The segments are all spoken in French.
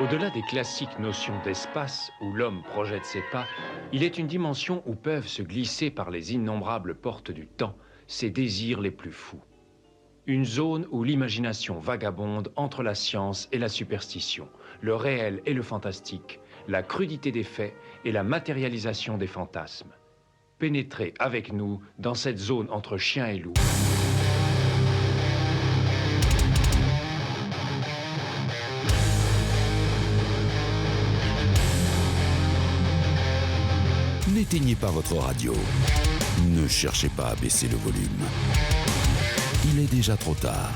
Au-delà des classiques notions d'espace où l'homme projette ses pas, il est une dimension où peuvent se glisser par les innombrables portes du temps ses désirs les plus fous. Une zone où l'imagination vagabonde entre la science et la superstition, le réel et le fantastique, la crudité des faits et la matérialisation des fantasmes. Pénétrez avec nous dans cette zone entre chien et loup. N'éteignez pas votre radio. Ne cherchez pas à baisser le volume. Il est déjà trop tard.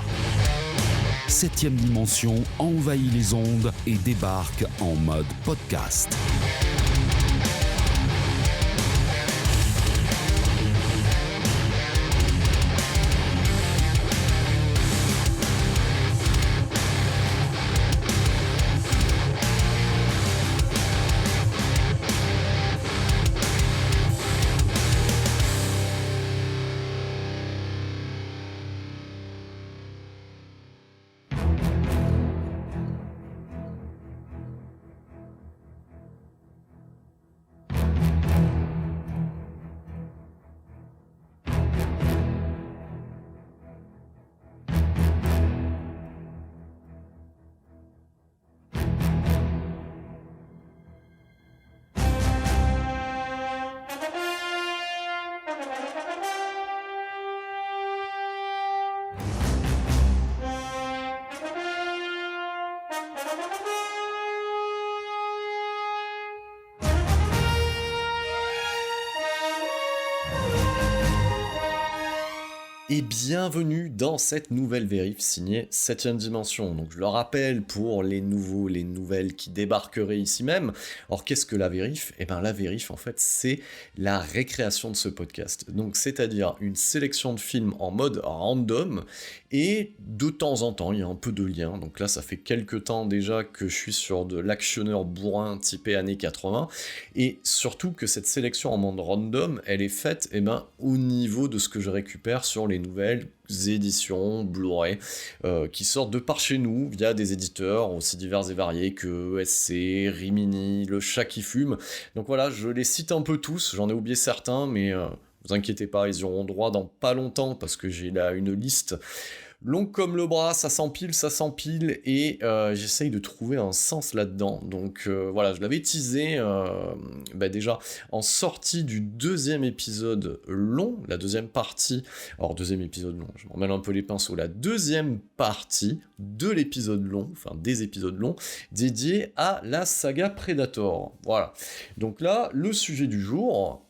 7e dimension envahit les ondes et débarque en mode podcast. Et bienvenue dans cette nouvelle vérif signée 7ème dimension. Donc je le rappelle pour les nouveaux, les nouvelles qui débarqueraient ici même. Alors qu'est-ce que la vérif ? Eh bien la vérif en fait c'est la récréation de ce podcast. Donc c'est-à-dire une sélection de films en mode random et de temps en temps il y a un peu de lien. Donc là ça fait quelques temps déjà que je suis sur de l'actionneur bourrin typé années 80 et surtout que cette sélection en mode random elle est faite au niveau de ce que je récupère sur les nouvelles éditions Blu-ray qui sortent de par chez nous via des éditeurs aussi divers et variés que ESC, Rimini, Le Chat qui fume. Donc voilà, je les cite un peu tous, j'en ai oublié certains, mais vous inquiétez pas, ils auront droit dans pas longtemps parce que j'ai là une liste longue comme le bras, ça s'empile, et j'essaye de trouver un sens là-dedans. Donc voilà, je l'avais teasé déjà en sortie du 2e épisode long, la 2e partie, alors 2e épisode long, je m'en mêle un peu les pinceaux, la 2e partie de l'épisode long, enfin des épisodes longs, dédiés à la saga Predator. Voilà, donc là, le sujet du jour,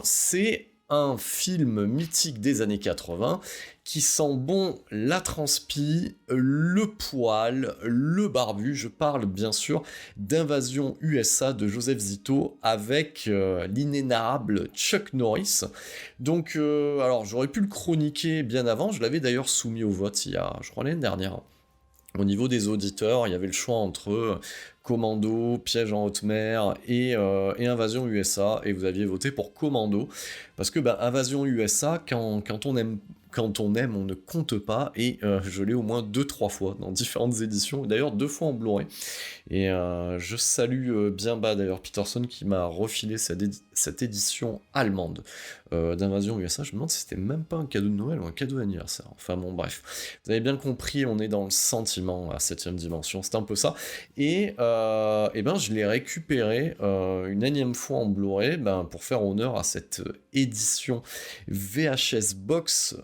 c'est un film mythique des années 80 qui sent bon la transpi, le poil, le barbu. Je parle bien sûr d'Invasion USA de Joseph Zito avec l'inénarrable Chuck Norris. Donc, alors j'aurais pu le chroniquer bien avant, je l'avais d'ailleurs soumis au vote il y a, je crois, l'année dernière. Au niveau des auditeurs, il y avait le choix entre Commando, Piège en haute mer et Invasion USA, et vous aviez voté pour Commando, parce que Invasion USA, quand on aime, on ne compte pas, et je l'ai au moins 2-3 fois dans différentes éditions, d'ailleurs 2 fois en Blu-ray. Et je salue bien bas d'ailleurs Peterson qui m'a refilé cette édition allemande d'Invasion USA. Je me demande si c'était même pas un cadeau de Noël ou un cadeau d'anniversaire. Enfin bon, bref. Vous avez bien compris, on est dans le sentiment à 7ème dimension, c'est un peu ça. Et je l'ai récupéré une énième fois en Blu-ray pour faire honneur à cette édition VHS Box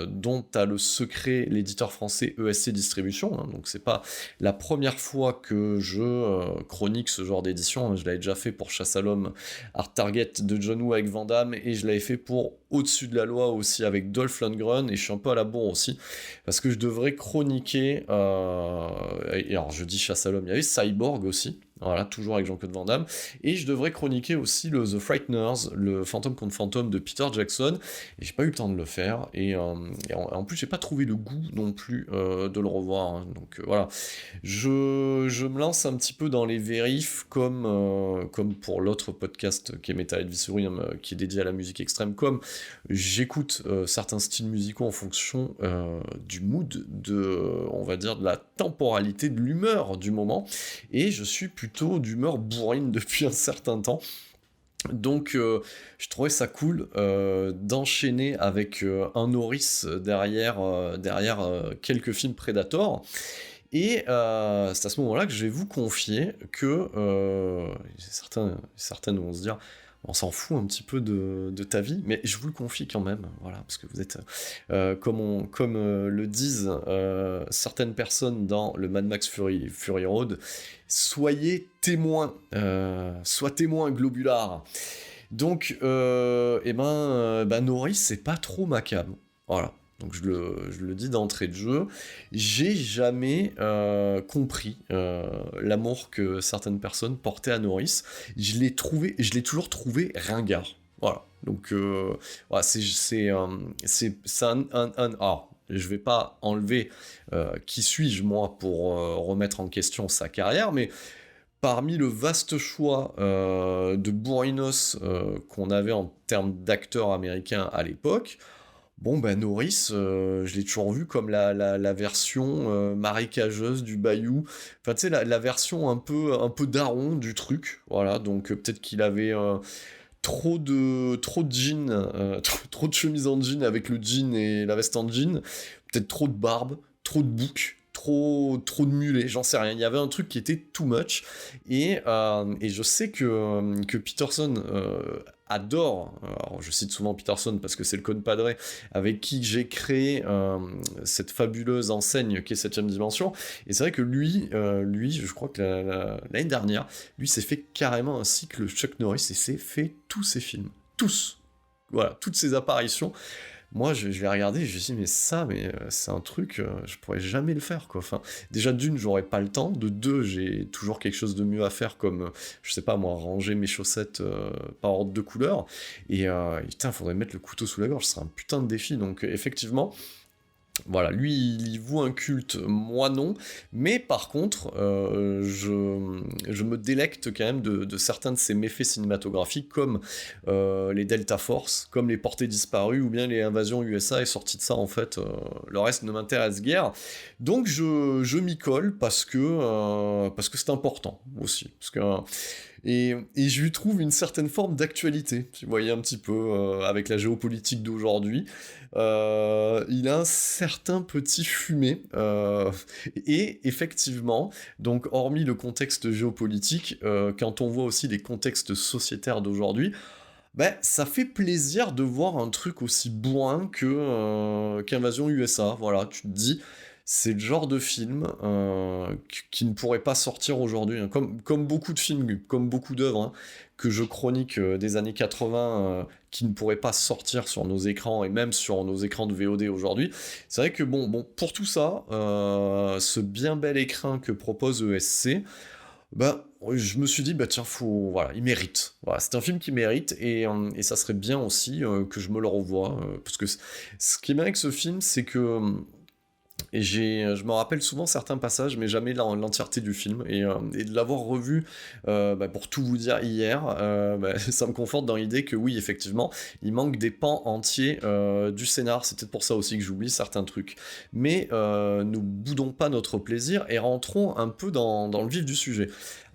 dont a le secret l'éditeur français ESC Distribution. Hein, donc c'est pas la première fois que je chronique ce genre d'édition. Je l'avais déjà fait pour Chasse à l'homme, Art Target de John Woo avec Van Damme, et je l'avais fait pour Au-dessus de la loi aussi avec Dolph Lundgren, et je suis un peu à la bourre aussi parce que je devrais chroniquer et alors je dis Chasse à l'homme, il y avait Cyborg aussi Voilà, toujours avec Jean-Claude Van Damme. Et je devrais chroniquer aussi le The Frighteners, le Fantôme contre Fantôme de Peter Jackson. Et j'ai pas eu le temps de le faire. Et en plus, j'ai pas trouvé le goût non plus de le revoir. Hein. Donc voilà. Je me lance un petit peu dans les vérifs, comme pour l'autre podcast qui est Metalhead Viscerium, qui est dédié à la musique extrême. Comme j'écoute certains styles musicaux en fonction du mood, on va dire, de la temporalité, de l'humeur du moment. Et je suis plutôt d'humeur bourrine depuis un certain temps. Donc je trouvais ça cool d'enchaîner avec un Norris derrière quelques films Predator. Et c'est à ce moment-là que je vais vous confier que certaines vont se dire on s'en fout un petit peu de ta vie, mais je vous le confie quand même, voilà, parce que vous êtes, comme le disent certaines personnes dans le Mad Max Fury Road, soyez témoins, sois témoin globulard. Donc, Norris, c'est pas trop ma cam, voilà. Donc je le dis d'entrée de jeu, j'ai jamais compris l'amour que certaines personnes portaient à Norris. Je l'ai toujours trouvé ringard. Voilà. Donc voilà, c'est je vais pas enlever qui suis-je moi pour remettre en question sa carrière, mais parmi le vaste choix de bourrinos qu'on avait en termes d'acteurs américains à l'époque, Norris, je l'ai toujours vu comme la version marécageuse du bayou. Enfin, tu sais, la version un peu daron du truc. Voilà, donc peut-être qu'il avait trop de jeans, trop de chemises en jean avec le jean et la veste en jean. Peut-être trop de barbe, trop de bouc. Trop de mulets, j'en sais rien. Il y avait un truc qui était too much. Et je sais que Peterson adore, alors je cite souvent Peterson parce que c'est le compadre avec qui j'ai créé cette fabuleuse enseigne qui est 7ème Dimension. Et c'est vrai que lui, je crois que l'année dernière, lui s'est fait carrément un cycle Chuck Norris et s'est fait tous ses films. Tous. Voilà, toutes ses apparitions. Moi, je l'ai regardé et je me suis dit, mais c'est un truc, je pourrais jamais le faire, quoi. Enfin, déjà, d'une, j'aurais pas le temps. De deux, j'ai toujours quelque chose de mieux à faire, comme, je sais pas, moi, ranger mes chaussettes par ordre de couleur. Et putain, faudrait mettre le couteau sous la gorge, ce serait un putain de défi. Donc, effectivement, voilà, lui, il y voue un culte, moi non, mais par contre, je me délecte quand même de certains de ses méfaits cinématographiques, comme les Delta Force, comme les Portées disparues, ou bien les Invasions USA, et sorti de ça, en fait, le reste ne m'intéresse guère. Donc je m'y colle, parce que c'est important, aussi, parce que... Et je lui trouve une certaine forme d'actualité, tu voyais un petit peu, avec la géopolitique d'aujourd'hui. Il a un certain petit fumet, et effectivement, donc hormis le contexte géopolitique, quand on voit aussi les contextes sociétaires d'aujourd'hui, ça fait plaisir de voir un truc aussi bourrin qu'Invasion USA, voilà, tu te dis... C'est le genre de film qui ne pourrait pas sortir aujourd'hui, hein. Comme beaucoup de films, comme beaucoup d'œuvres hein, que je chronique des années 80 qui ne pourraient pas sortir sur nos écrans et même sur nos écrans de VOD aujourd'hui. C'est vrai que pour tout ça, ce bien bel écrin que propose ESC, je me suis dit, tiens, voilà, il mérite. Voilà, c'est un film qui mérite et ça serait bien aussi que je me le revoie. Parce que ce qui est bien avec ce film, c'est que... Et je me rappelle souvent certains passages, mais jamais l'entièreté du film. Et de l'avoir revu, pour tout vous dire hier, ça me conforte dans l'idée que oui, effectivement, il manque des pans entiers du scénar. C'est peut-être pour ça aussi que j'oublie certains trucs. Mais ne boudons pas notre plaisir et rentrons un peu dans le vif du sujet.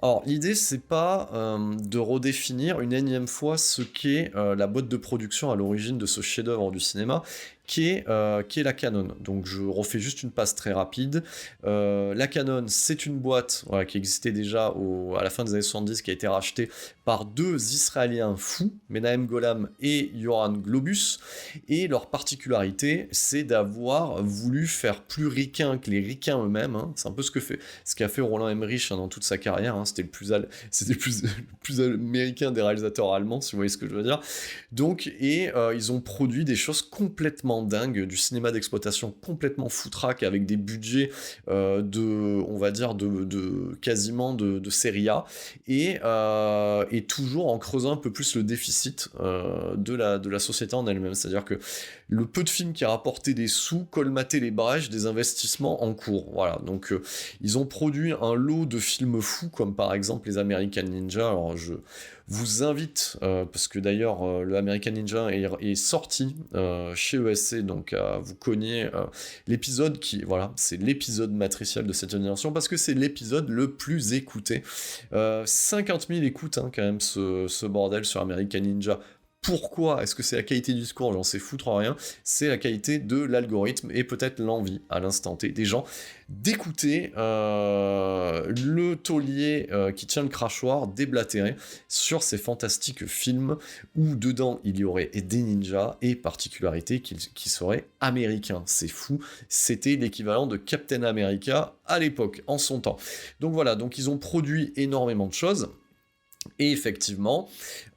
Alors, l'idée, c'est pas de redéfinir une énième fois ce qu'est la boîte de production à l'origine de ce chef-d'œuvre du cinéma, qui est la Canon. Donc je refais juste une passe très rapide. La Canon, c'est une boîte qui existait déjà à la fin des années 70, qui a été rachetée par deux Israéliens fous, Menahem Golan et Yoram Globus, et leur particularité, c'est d'avoir voulu faire plus ricain que les ricains eux-mêmes, hein. C'est un peu ce qu'a fait Roland Emmerich dans toute sa carrière, hein. c'était le plus américain des réalisateurs allemands, si vous voyez ce que je veux dire. Donc, ils ont produit des choses complètement dingues, du cinéma d'exploitation complètement foutraque, avec des budgets on va dire, quasiment de série A, et toujours en creusant un peu plus le déficit de la société en elle-même. C'est-à-dire que le peu de films qui a rapporté des sous colmatait les brèches des investissements en cours. Voilà, donc ils ont produit un lot de films fous, comme par exemple les American Ninja. Alors je vous invite, parce que d'ailleurs le American Ninja est sorti chez ESC, donc vous cogner l'épisode c'est l'épisode matriciel de cette génération, parce que c'est l'épisode le plus écouté. 50 000 écoutes quand même, ce bordel sur American Ninja. Pourquoi ? Est-ce que c'est la qualité du discours ? J'en sais foutre rien. C'est la qualité de l'algorithme et peut-être l'envie à l'instant T des gens d'écouter le taulier qui tient le crachoir déblatérer sur ces fantastiques films où dedans il y aurait des ninjas et particularité qui seraient américains. C'est fou. C'était l'équivalent de Captain America à l'époque, en son temps. Donc voilà, donc ils ont produit énormément de choses. Et effectivement,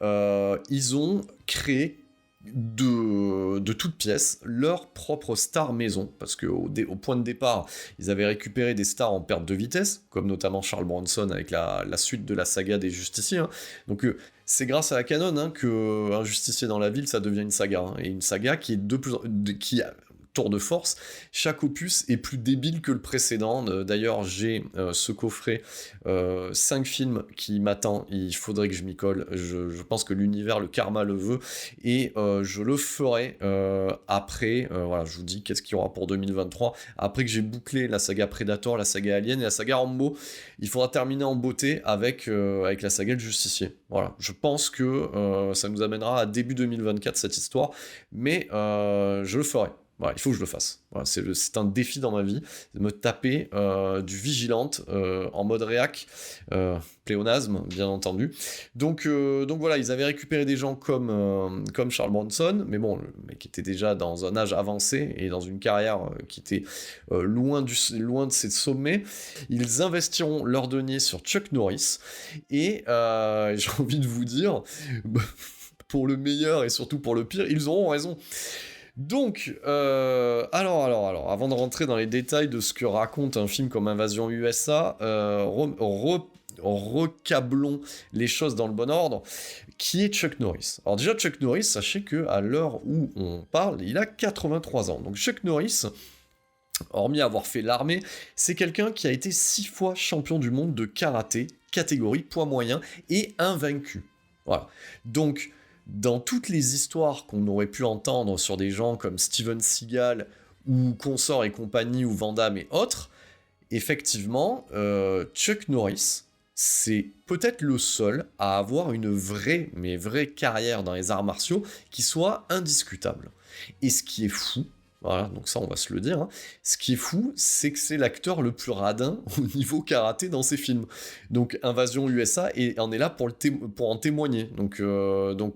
ils ont créé de toutes pièces leur propre star maison, parce qu'au point de départ, ils avaient récupéré des stars en perte de vitesse, comme notamment Charles Bronson avec la suite de la saga des Justiciers. Donc c'est grâce à la canon que Un Justicier dans la ville, ça devient une saga, et une saga qui est tour de force, chaque opus est plus débile que le précédent. D'ailleurs, j'ai ce coffret 5 films qui m'attend, il faudrait que je m'y colle. Je pense que l'univers, le karma le veut, et je le ferai après. Voilà, je vous dis qu'est-ce qu'il y aura pour 2023. Après que j'ai bouclé la saga Predator, la saga Alien et la saga Rambo, il faudra terminer en beauté avec la saga Le Justicier. Voilà, je pense que ça nous amènera à début 2024 cette histoire, mais je le ferai. Voilà, il faut que je le fasse. Voilà, c'est un défi dans ma vie, de me taper du Vigilante en mode réac, pléonasme, bien entendu. Donc voilà, ils avaient récupéré des gens comme Charles Bronson, mais bon, le mec était déjà dans un âge avancé et dans une carrière qui était loin de ses sommets. Ils investiront leur denier sur Chuck Norris, et j'ai envie de vous dire, pour le meilleur et surtout pour le pire, ils auront raison. Donc, alors, avant de rentrer dans les détails de ce que raconte un film comme Invasion USA, recablons les choses dans le bon ordre. Qui est Chuck Norris ? Alors déjà, Chuck Norris, sachez qu'à l'heure où on parle, il a 83 ans. Donc Chuck Norris, hormis avoir fait l'armée, c'est quelqu'un qui a été 6 fois champion du monde de karaté, catégorie poids moyen, et invaincu. Voilà. Donc, dans toutes les histoires qu'on aurait pu entendre sur des gens comme Steven Seagal ou Consort et compagnie ou Van Damme et autres, effectivement, Chuck Norris, c'est peut-être le seul à avoir une vraie carrière dans les arts martiaux qui soit indiscutable. Et ce qui est fou, voilà, donc ça on va se le dire, ce qui est fou, c'est que c'est l'acteur le plus radin au niveau karaté dans ses films. Donc Invasion USA, et on est là pour en témoigner. Donc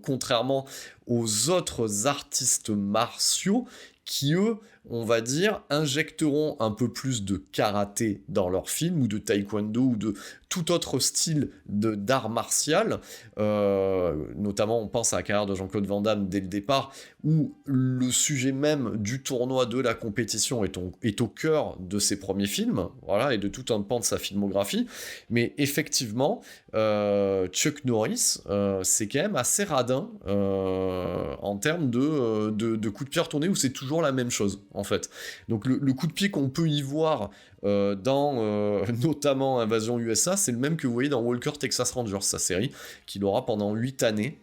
contrairement aux autres artistes martiaux qui, eux, on va dire, injecteront un peu plus de karaté dans leurs films, ou de taekwondo, ou de tout autre style d'art martial, notamment on pense à la carrière de Jean-Claude Van Damme dès le départ, où le sujet même du tournoi, de la compétition est au cœur de ses premiers films, voilà, et de tout un pan de sa filmographie. Mais effectivement, Chuck Norris, c'est quand même assez radin en termes de coups de pied retournés, où c'est toujours la même chose, en fait. Donc le coup de pied qu'on peut y voir dans notamment Invasion USA, c'est le même que vous voyez dans Walker Texas Rangers, sa série, qu'il aura pendant 8 années,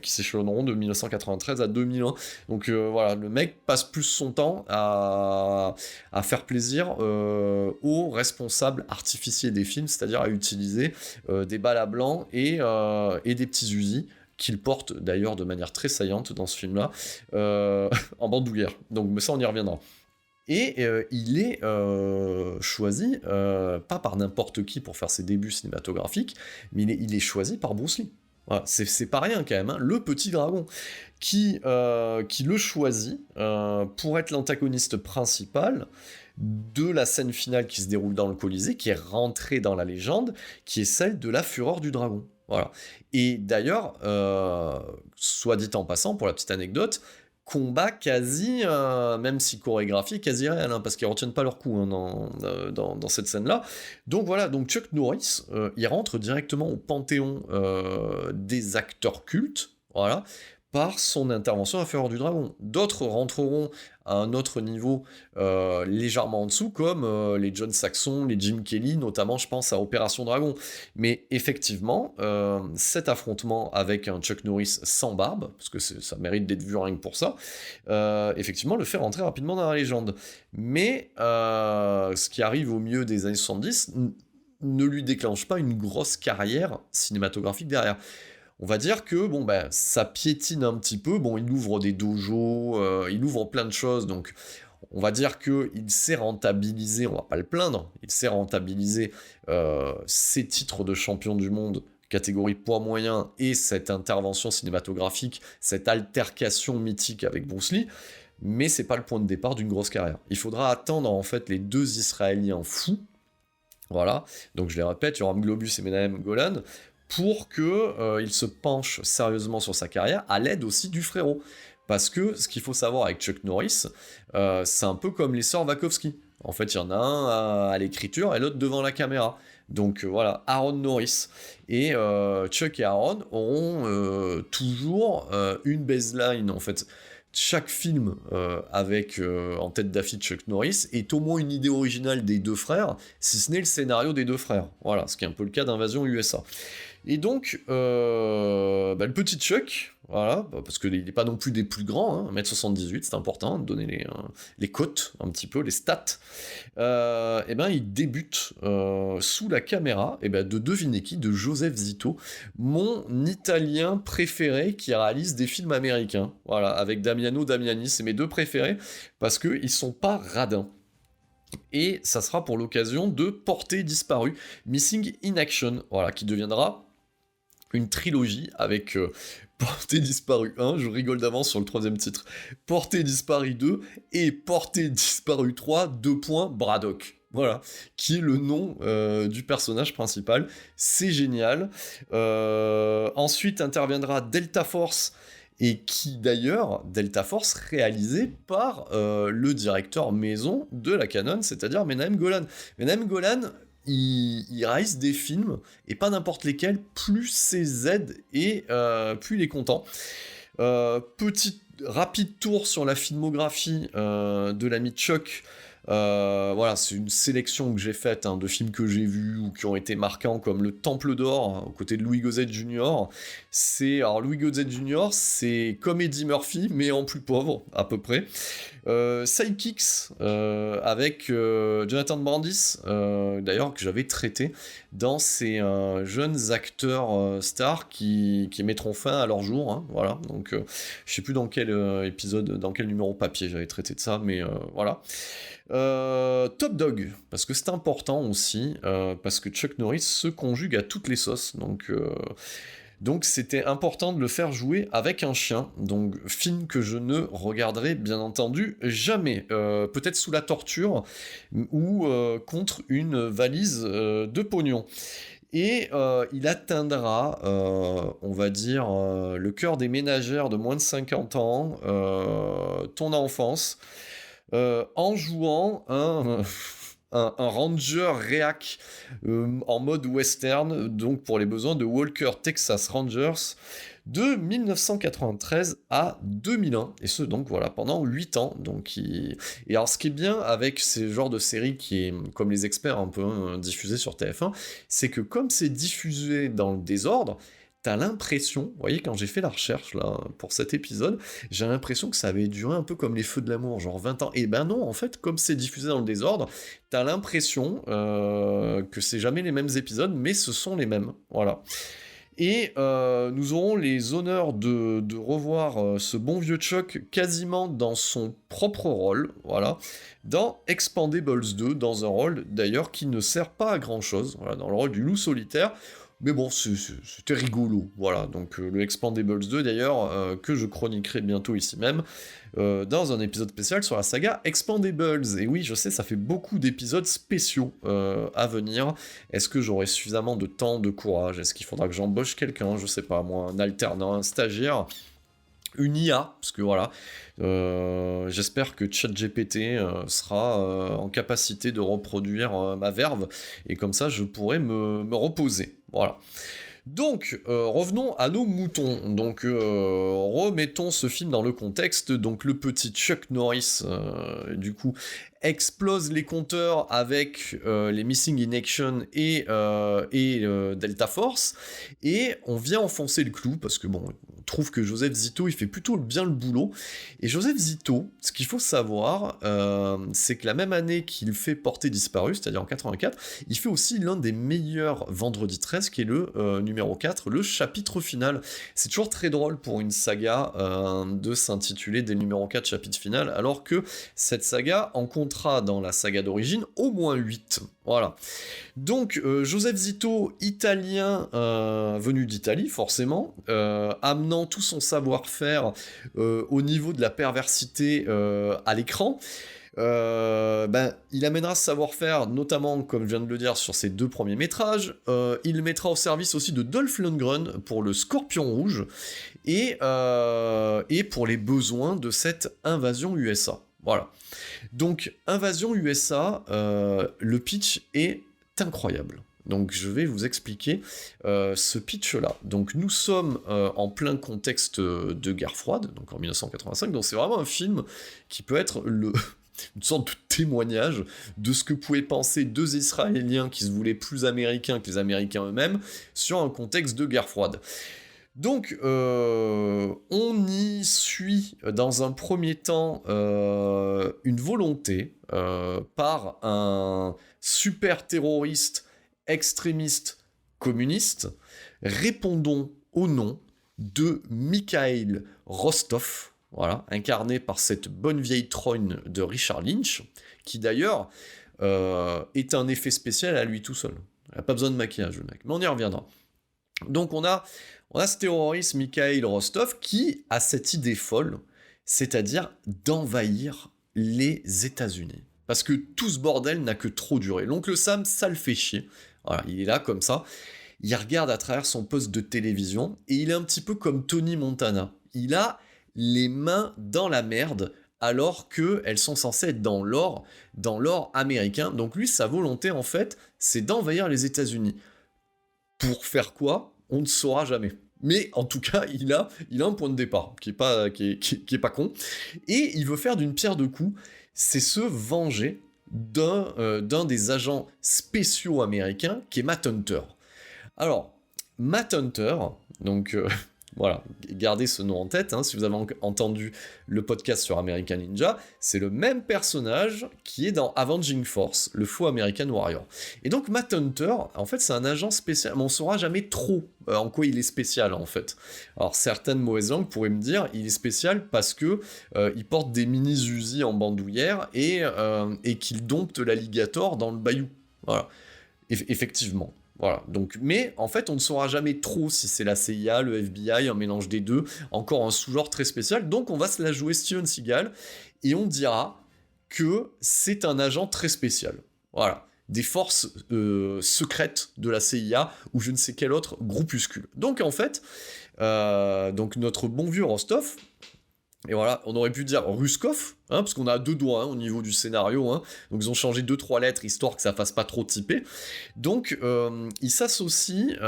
qui s'échelonneront de 1993 à 2001. Donc voilà, le mec passe plus son temps à faire plaisir aux responsables artificiers des films, c'est-à-dire à utiliser des balles à blanc et des petits usines, qu'il porte d'ailleurs de manière très saillante dans ce film-là, en bandoulière. Donc ça, on y reviendra. Et il est choisi, pas par n'importe qui pour faire ses débuts cinématographiques, mais il est choisi par Bruce Lee. Voilà, c'est pas rien quand même, le petit dragon, qui le choisit pour être l'antagoniste principal de la scène finale qui se déroule dans le Colisée, qui est rentrée dans la légende, qui est celle de la fureur du dragon. Voilà. Et d'ailleurs, soit dit en passant, pour la petite anecdote, combat quasi, même si chorégraphie, quasi réel, hein, parce qu'ils retiennent pas leur coup, hein, dans cette scène-là. Donc voilà, donc Chuck Norris, il rentre directement au panthéon des acteurs cultes, voilà, par son intervention à Fureur du Dragon. D'autres rentreront à un autre niveau légèrement en dessous, comme les John Saxon, les Jim Kelly, notamment je pense à Opération Dragon. Mais effectivement, cet affrontement avec un Chuck Norris sans barbe, parce que ça mérite d'être vu rien que pour ça, effectivement le fait rentrer rapidement dans la légende. Mais ce qui arrive au milieu des années 70 ne lui déclenche pas une grosse carrière cinématographique derrière. On va dire que ça piétine un petit peu. Bon, il ouvre des dojos, il ouvre plein de choses, donc on va dire qu'il s'est rentabilisé, on va pas le plaindre, il s'est rentabilisé ses titres de champion du monde catégorie poids moyen et cette intervention cinématographique, cette altercation mythique avec Bruce Lee, mais c'est pas le point de départ d'une grosse carrière. Il faudra attendre en fait les deux Israéliens fous, voilà, donc je les répète, Yoram Globus et Menahem Golan, pour qu'il se penche sérieusement sur sa carrière, à l'aide aussi du frérot. Parce que ce qu'il faut savoir avec Chuck Norris, c'est un peu comme les sœurs Wachowski. En fait, il y en a un à l'écriture et l'autre devant la caméra. Donc voilà, Aaron Norris. Et Chuck et Aaron auront toujours une baseline, en fait. Chaque film avec en tête d'affiche Chuck Norris est au moins une idée originale des deux frères, si ce n'est le scénario des deux frères. Voilà, ce qui est un peu le cas d'Invasion USA. Et donc, le petit Chuck, voilà, parce qu'il n'est pas non plus des plus grands, hein, 1m78, c'est important de donner les cotes, un petit peu, les stats, il débute sous la caméra de devinez qui, de Joseph Zito, mon Italien préféré qui réalise des films américains, voilà, avec Damiano Damiani, c'est mes deux préférés, parce qu'ils sont pas radins. Et ça sera pour l'occasion de Portée disparue, Missing in Action, voilà, qui deviendra une trilogie avec Portée disparue 1, je rigole d'avance sur le troisième titre, Portée disparue 2 et Portée disparue 3, Braddock. Voilà, qui est le nom du personnage principal. C'est génial. Ensuite interviendra Delta Force, et qui d'ailleurs, Delta Force, réalisé par le directeur maison de la Canon, c'est-à-dire Menahem Golan. Menahem Golan, il réalise des films, et pas n'importe lesquels, plus c'est Z, et plus il est content. Petit rapide tour sur la filmographie de l'ami Chuck. Voilà, c'est une sélection que j'ai faite de films que j'ai vus ou qui ont été marquants, comme Le Temple d'Or, aux côtés de Louis Gossett Jr. Alors Louis Gossett Jr., c'est comme Eddie Murphy, mais en plus pauvre, à peu près. Sidekicks, avec Jonathan Brandis, d'ailleurs, que j'avais traité dans ces jeunes acteurs stars qui mettront fin à leur jour, hein, voilà, donc je sais plus dans quel épisode, dans quel numéro papier j'avais traité de ça, mais voilà. Top Dog, parce que c'est important aussi, parce que Chuck Norris se conjugue à toutes les sauces, donc c'était important de le faire jouer avec un chien, donc film que je ne regarderai bien entendu jamais, peut-être sous la torture, ou contre une valise de pognon. Et il atteindra, on va dire, le cœur des ménagères de moins de 50 ans, ton enfance, en jouant un ranger réac en mode western, donc pour les besoins de Walker Texas Rangers, de 1993 à 2001, et ce donc voilà pendant 8 ans. Donc Et alors ce qui est bien avec ces genres de séries qui est, comme Les Experts, un peu diffusées sur TF1, c'est que comme c'est diffusé dans le désordre, t'as l'impression, vous voyez, quand j'ai fait la recherche là pour cet épisode, j'ai l'impression que ça avait duré un peu comme Les Feux de l'amour, genre 20 ans. Et ben non, en fait, comme c'est diffusé dans le désordre, t'as l'impression que c'est jamais les mêmes épisodes, mais ce sont les mêmes, voilà. Et nous aurons les honneurs de revoir ce bon vieux Chuck quasiment dans son propre rôle, voilà, dans Expendables 2, dans un rôle d'ailleurs qui ne sert pas à grand chose, voilà, dans le rôle du loup solitaire. Mais bon, c'était rigolo, voilà. Donc le Expandables 2 d'ailleurs, que je chroniquerai bientôt ici même, dans un épisode spécial sur la saga Expandables. Et oui, je sais, ça fait beaucoup d'épisodes spéciaux à venir. Est-ce que j'aurai suffisamment de temps, de courage? Est-ce qu'il faudra que j'embauche quelqu'un, je sais pas moi, un alternant, un stagiaire, une IA, parce que voilà, j'espère que ChatGPT sera en capacité de reproduire ma verve, et comme ça je pourrai me reposer, voilà. Donc, revenons à nos moutons. Donc, remettons ce film dans le contexte. Donc, le petit Chuck Norris, du coup, explose les compteurs avec les Missing in Action et Delta Force. Et on vient enfoncer le clou, parce que, bon, on trouve que Joseph Zito, il fait plutôt bien le boulot. Et Joseph Zito, ce qu'il faut savoir, c'est que la même année qu'il fait Portée disparue, c'est-à-dire en 84, il fait aussi l'un des meilleurs Vendredi 13, qui est le numéro 4, le chapitre final. C'est toujours très drôle pour une saga de s'intituler des numéro 4 chapitre final, alors que cette saga en comptera dans la saga d'origine au moins 8. Voilà. Donc, Joseph Zito, italien, venu d'Italie, forcément, amenant tout son savoir-faire au niveau de la perversité à l'écran. Il amènera ce savoir-faire, notamment, comme je viens de le dire, sur ses 2 premiers métrages. Il le mettra au service aussi de Dolph Lundgren pour le Scorpion Rouge et pour les besoins de cette Invasion USA. Voilà. Donc, Invasion USA, le pitch est incroyable. Donc je vais vous expliquer ce pitch-là. Donc nous sommes en plein contexte de guerre froide, donc en 1985, donc c'est vraiment un film qui peut être une sorte de témoignage de ce que pouvaient penser 2 Israéliens qui se voulaient plus américains que les Américains eux-mêmes sur un contexte de guerre froide. Donc, on y suit dans un premier temps une volonté par un super terroriste extrémiste communiste, répondons au nom de Mikhail Rostov, voilà, incarné par cette bonne vieille trogne de Richard Lynch, qui d'ailleurs est un effet spécial à lui tout seul. Il n'a pas besoin de maquillage, le mec, mais on y reviendra. Donc on a ce terroriste Mikhail Rostov qui a cette idée folle, c'est-à-dire d'envahir les États-Unis. Parce que tout ce bordel n'a que trop duré. L'oncle Sam, ça le fait chier. Voilà, il est là comme ça. Il regarde à travers son poste de télévision et il est un petit peu comme Tony Montana. Il a les mains dans la merde alors qu'elles sont censées être dans l'or américain. Donc lui, sa volonté, en fait, c'est d'envahir les États-Unis. Pour faire quoi ? On ne saura jamais. Mais en tout cas, il a un point de départ qui est pas con. Et il veut faire d'une pierre deux coups, c'est se venger d'un des agents spéciaux américains qui est Matt Hunter. Alors, Matt Hunter, donc voilà, gardez ce nom en tête, hein, si vous avez entendu le podcast sur American Ninja, c'est le même personnage qui est dans Avenging Force, le faux American Warrior. Et donc Matt Hunter, en fait, c'est un agent spécial, mais on ne saura jamais trop en quoi il est spécial, en fait. Alors, certaines mauvaises langues pourraient me dire, il est spécial parce que il porte des mini-Uzi en bandoulière et qu'il dompte l'alligator dans le bayou. Voilà. Effectivement. Voilà, donc, mais en fait, on ne saura jamais trop si c'est la CIA, le FBI, un mélange des deux, encore un sous-genre très spécial, donc on va se la jouer Steven Seagal, et on dira que c'est un agent très spécial. Voilà, des forces secrètes de la CIA, ou je ne sais quel autre groupuscule. Donc en fait, donc notre bon vieux Rostov, et voilà, on aurait pu dire Ruskov, hein, parce qu'on a 2 doigts hein, au niveau du scénario, hein, donc ils ont changé 2-3 lettres histoire que ça fasse pas trop typé. Donc il s'associe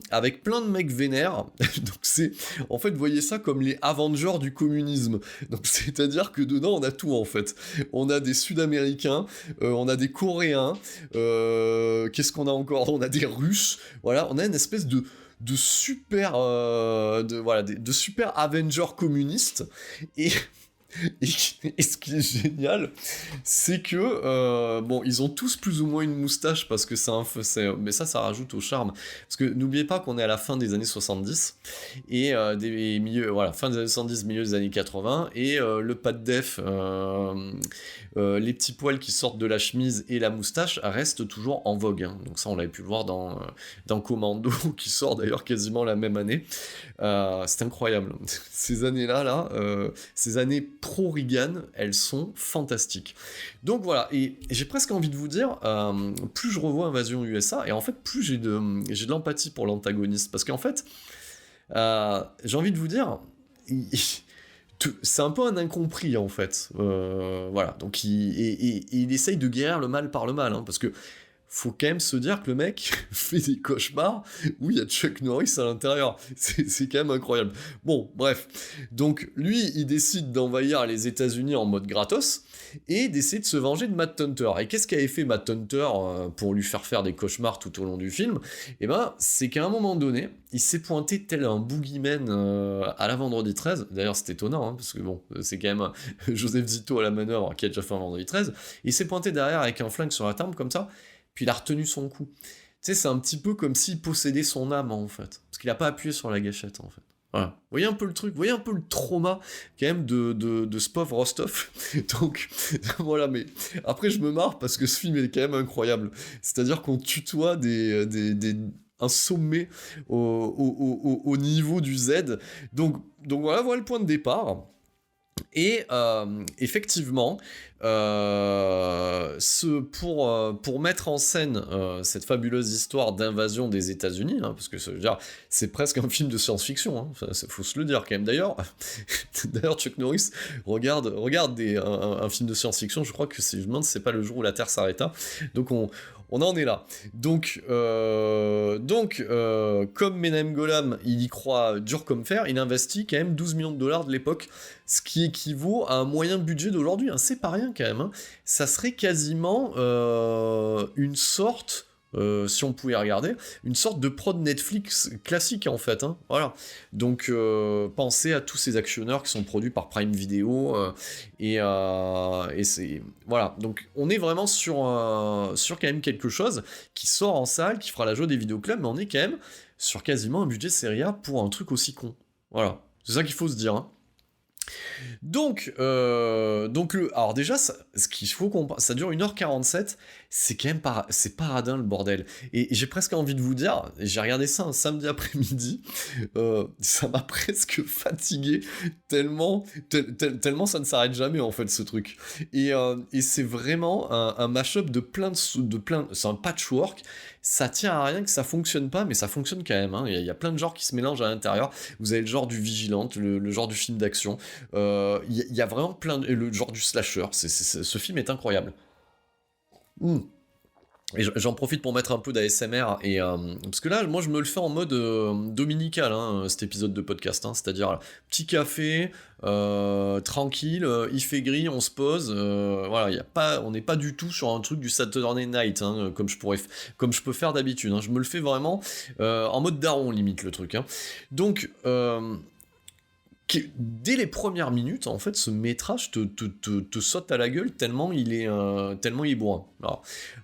avec plein de mecs vénères, donc c'est, en fait, voyez ça comme les Avengers du communisme. Donc c'est-à-dire que dedans on a tout en fait. On a des Sud-Américains, on a des Coréens, qu'est-ce qu'on a encore ? On a des Russes, voilà, on a une espèce de super super Avengers communistes et Et ce qui est génial, c'est que, bon, ils ont tous plus ou moins une moustache parce que mais ça rajoute au charme. Parce que n'oubliez pas qu'on est à la fin des années 70, et fin des années 70, milieu des années 80, et le pas de def, les petits poils qui sortent de la chemise et la moustache restent toujours en vogue. Hein. Donc ça, on l'avait pu le voir dans Commando, qui sort d'ailleurs quasiment la même année. C'est incroyable. Ces années-là, ces années pro-Reagan, elles sont fantastiques. Donc voilà, et j'ai presque envie de vous dire, plus je revois Invasion USA, et en fait, plus j'ai de l'empathie pour l'antagoniste, parce qu'en fait, j'ai envie de vous dire, c'est un peu un incompris, en fait. Voilà, donc il essaye de guérir le mal par le mal, hein, parce que faut quand même se dire que le mec fait des cauchemars où il y a Chuck Norris à l'intérieur. C'est quand même incroyable. Bon, bref. Donc, lui, il décide d'envahir les États-Unis en mode gratos et d'essayer de se venger de Matt Hunter. Et qu'est-ce qu'avait fait Matt Hunter pour lui faire des cauchemars tout au long du film ? Eh ben, c'est qu'à un moment donné, il s'est pointé tel un boogeyman à la Vendredi 13. D'ailleurs, c'est étonnant, hein, parce que bon, c'est quand même Joseph Zito à la manœuvre qui a déjà fait un Vendredi 13. Il s'est pointé derrière avec un flingue sur la tempe, comme ça. Puis il a retenu son coup. Tu sais, c'est un petit peu comme s'il possédait son âme, en fait. Parce qu'il n'a pas appuyé sur la gâchette, en fait. Voilà. Vous voyez un peu le truc, vous voyez un peu le trauma, quand même, de ce pauvre Rostov. Donc, voilà, mais après, je me marre parce que ce film est quand même incroyable. C'est-à-dire qu'on tutoie un sommet au niveau du Z. Donc voilà le point de départ. Et effectivement, pour mettre en scène cette fabuleuse histoire d'invasion des États-Unis, hein, parce que c'est presque un film de science-fiction, hein, faut se le dire quand même. D'ailleurs, Chuck Norris regarde un film de science-fiction. Je crois que je me demande si c'est pas Le jour où la Terre s'arrêta. Donc on en est là. Donc, comme Menahem Golan, il y croit dur comme fer, il investit quand même 12 millions de dollars de l'époque, ce qui équivaut à un moyen budget d'aujourd'hui. Hein. C'est pas rien quand même. Hein. Ça serait quasiment une sorte... si on pouvait regarder, une sorte de prod Netflix classique en fait, hein, voilà. Donc pensez à tous ces actionneurs qui sont produits par Prime Video et c'est voilà. Donc on est vraiment sur quand même quelque chose qui sort en salle, qui fera la joie des vidéoclubs, mais on est quand même sur quasiment un budget série A pour un truc aussi con. Voilà, c'est ça qu'il faut se dire. Hein. Donc alors déjà, ce qu'il faut ça dure 1h47, c'est quand même c'est paradin le bordel. Et j'ai presque envie de vous dire, j'ai regardé ça un samedi après-midi, ça m'a presque fatigué, tellement ça ne s'arrête jamais en fait ce truc. Et c'est vraiment un mash-up de plein c'est un patchwork. Ça tient à rien que ça fonctionne pas, mais ça fonctionne quand même. Hein. Il y a plein de genres qui se mélangent à l'intérieur. Vous avez le genre du vigilante, le genre du film d'action. Il y a vraiment le genre du slasher. Ce film est incroyable. Et j'en profite pour mettre un peu d'ASMR, et parce que là, moi, je me le fais en mode dominical, hein, cet épisode de podcast, hein, c'est-à-dire petit café, tranquille, il fait gris, on se pose, voilà, on n'est pas du tout sur un truc du Saturday Night, hein, comme je peux faire d'habitude, hein, je me le fais vraiment en mode daron, limite, le truc. Hein. Donc, dès les premières minutes, en fait, ce métrage te saute à la gueule tellement il est bourrin.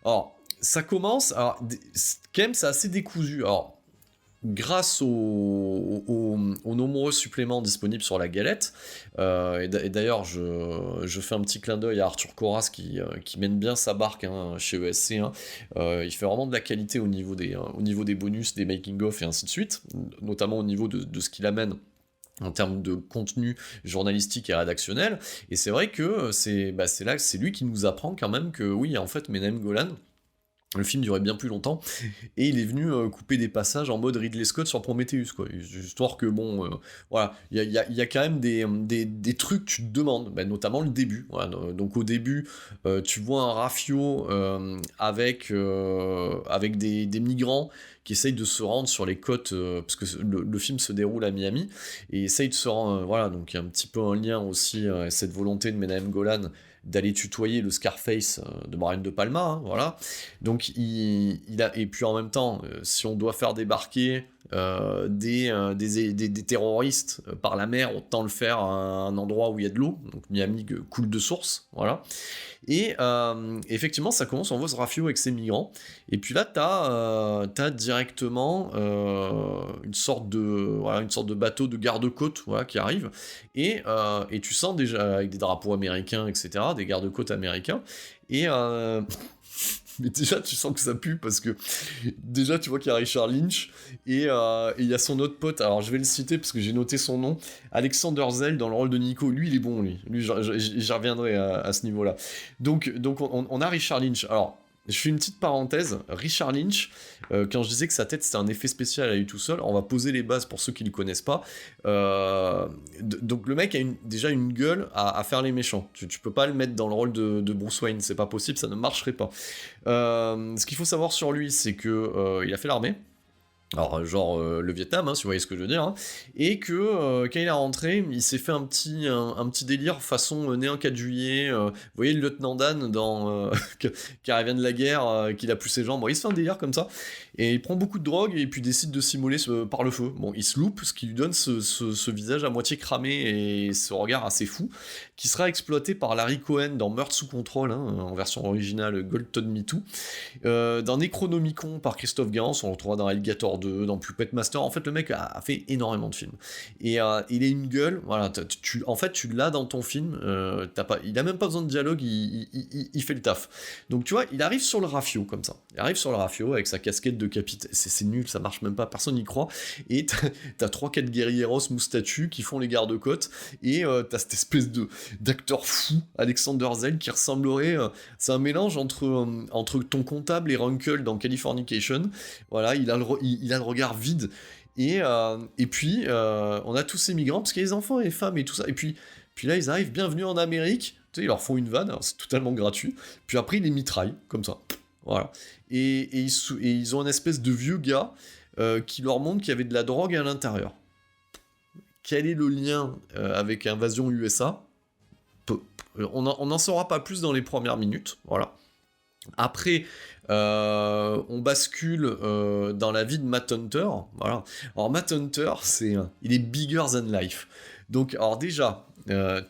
Alors, ça commence, alors, quand même, c'est assez décousu. Alors, grâce aux nombreux suppléments disponibles sur la galette, et d'ailleurs, je fais un petit clin d'œil à Arthur Corras qui mène bien sa barque, hein, chez ESC. Hein. Il fait vraiment de la qualité au niveau des bonus, des making-of et ainsi de suite, notamment au niveau de ce qu'il amène en termes de contenu journalistique et rédactionnel. Et c'est vrai que c'est lui qui nous apprend quand même que oui, en fait, Menahem Golan, le film durait bien plus longtemps, et il est venu couper des passages en mode Ridley Scott sur Prometheus, quoi. Histoire que, bon, voilà, il y a quand même des trucs que tu te demandes, notamment le début. Voilà. Donc au début, tu vois un rafio avec des migrants qui essayent de se rendre sur les côtes, parce que le film se déroule à Miami, et essayent de se rendre, voilà, donc il y a un petit peu un lien aussi, cette volonté de Menahem Golan d'aller tutoyer le Scarface de Brian De Palma, hein, voilà. Donc et puis en même temps, si on doit faire débarquer des terroristes par la mer, autant le faire à un endroit où il y a de l'eau, donc Miami coule de source, voilà. Et effectivement, ça commence, on voit ce rafio avec ses migrants, et puis là, t'as directement une sorte de bateau de garde-côte, voilà, qui arrive, et tu sens déjà, avec des drapeaux américains, etc., des garde-côtes américains, et... mais déjà, tu sens que ça pue, parce que déjà, tu vois qu'il y a Richard Lynch, et il y a son autre pote, alors je vais le citer, parce que j'ai noté son nom, Alexander Zell, dans le rôle de Nico. Lui, il est bon, lui j'y reviendrai à ce niveau-là. Donc on a Richard Lynch. Alors, je fais une petite parenthèse. Richard Lynch, quand je disais que sa tête c'était un effet spécial à lui tout seul, on va poser les bases pour ceux qui ne le connaissent pas. Donc le mec a déjà une gueule à faire les méchants. Tu peux pas le mettre dans le rôle de Bruce Wayne, c'est pas possible, ça ne marcherait pas. Ce qu'il faut savoir sur lui, c'est que il a fait l'armée. Alors, genre le Vietnam, hein, si vous voyez ce que je veux dire, hein, et que quand il est rentré, il s'est fait un petit délire façon né un 4 juillet. Vous voyez le lieutenant Dan qui revient de la guerre, qu'il a plus ses jambes. Bon, il se fait un délire comme ça, et il prend beaucoup de drogue et puis décide de s'immoler par le feu. Bon, il se loupe, ce qui lui donne ce visage à moitié cramé et ce regard assez fou, qui sera exploité par Larry Cohen dans Meurtre sous contrôle, hein, en version originale Gold Told Me Too, dans Necronomicon par Christophe Gans, on le retrouvera dans Alligator 2, dans Puppet Master. En fait, le mec a fait énormément de films. Et il a une gueule, voilà, en fait, tu l'as dans ton film, il a même pas besoin de dialogue, il fait le taf. Donc, tu vois, il arrive sur le rafio, comme ça. Il arrive sur le rafio avec sa casquette de capitaine. C'est nul, ça marche même pas, personne n'y croit. Et t'as 3-4 guerrieros moustachus qui font les gardes-côtes, et t'as cette espèce d'acteur fou, Alexander Zell, qui ressemblerait... c'est un mélange entre ton comptable et Runkle dans Californication. Voilà, il a le regard vide. Et puis, on a tous ces migrants, parce qu'il y a les enfants et les femmes et tout ça. Et puis là, ils arrivent, bienvenue en Amérique. Tu sais, ils leur font une vanne, alors c'est totalement gratuit. Puis après, ils les mitraillent, comme ça. Voilà. Et ils ont une espèce de vieux gars qui leur montre qu'il y avait de la drogue à l'intérieur. Quel est le lien avec Invasion USA ? On n'en saura pas plus dans les premières minutes. Voilà. Après, on bascule dans la vie de Matt Hunter. Voilà. Alors Matt Hunter, il est bigger than life. Donc, alors déjà, rien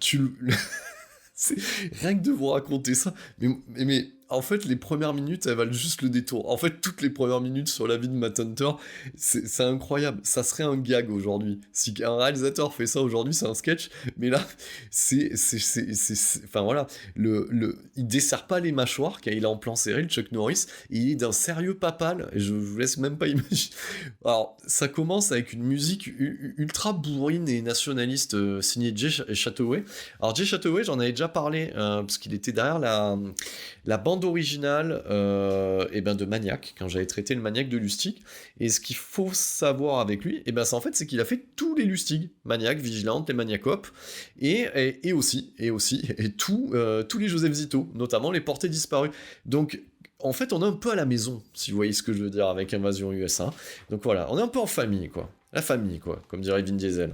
que de vous raconter ça, mais en fait, les premières minutes, elles valent juste le détour. En fait, toutes les premières minutes sur la vie de Matt Hunter, c'est incroyable. Ça serait un gag aujourd'hui. Si un réalisateur fait ça aujourd'hui, c'est un sketch. Mais là, enfin voilà, il dessert pas les mâchoires quand il est en plan serré, le Chuck Norris, et il est d'un sérieux papal. Et je vous laisse même pas imaginer. Alors, ça commence avec une musique ultra bourrine et nationaliste signée Jay Chataway. Alors, Jay Chataway, j'en avais déjà parlé, parce qu'il était derrière la bande originale de Maniac, quand j'avais traité le Maniac de Lustig. Et ce qu'il faut savoir avec lui, c'est qu'il a fait tous les Lustig, Maniac, Vigilante, les Maniacop, et aussi tous les Joseph Zito, notamment les Portées disparues. Donc, en fait, on est un peu à la maison, si vous voyez ce que je veux dire, avec Invasion USA. Donc voilà, on est un peu en famille, quoi. La famille, quoi, comme dirait Vin Diesel.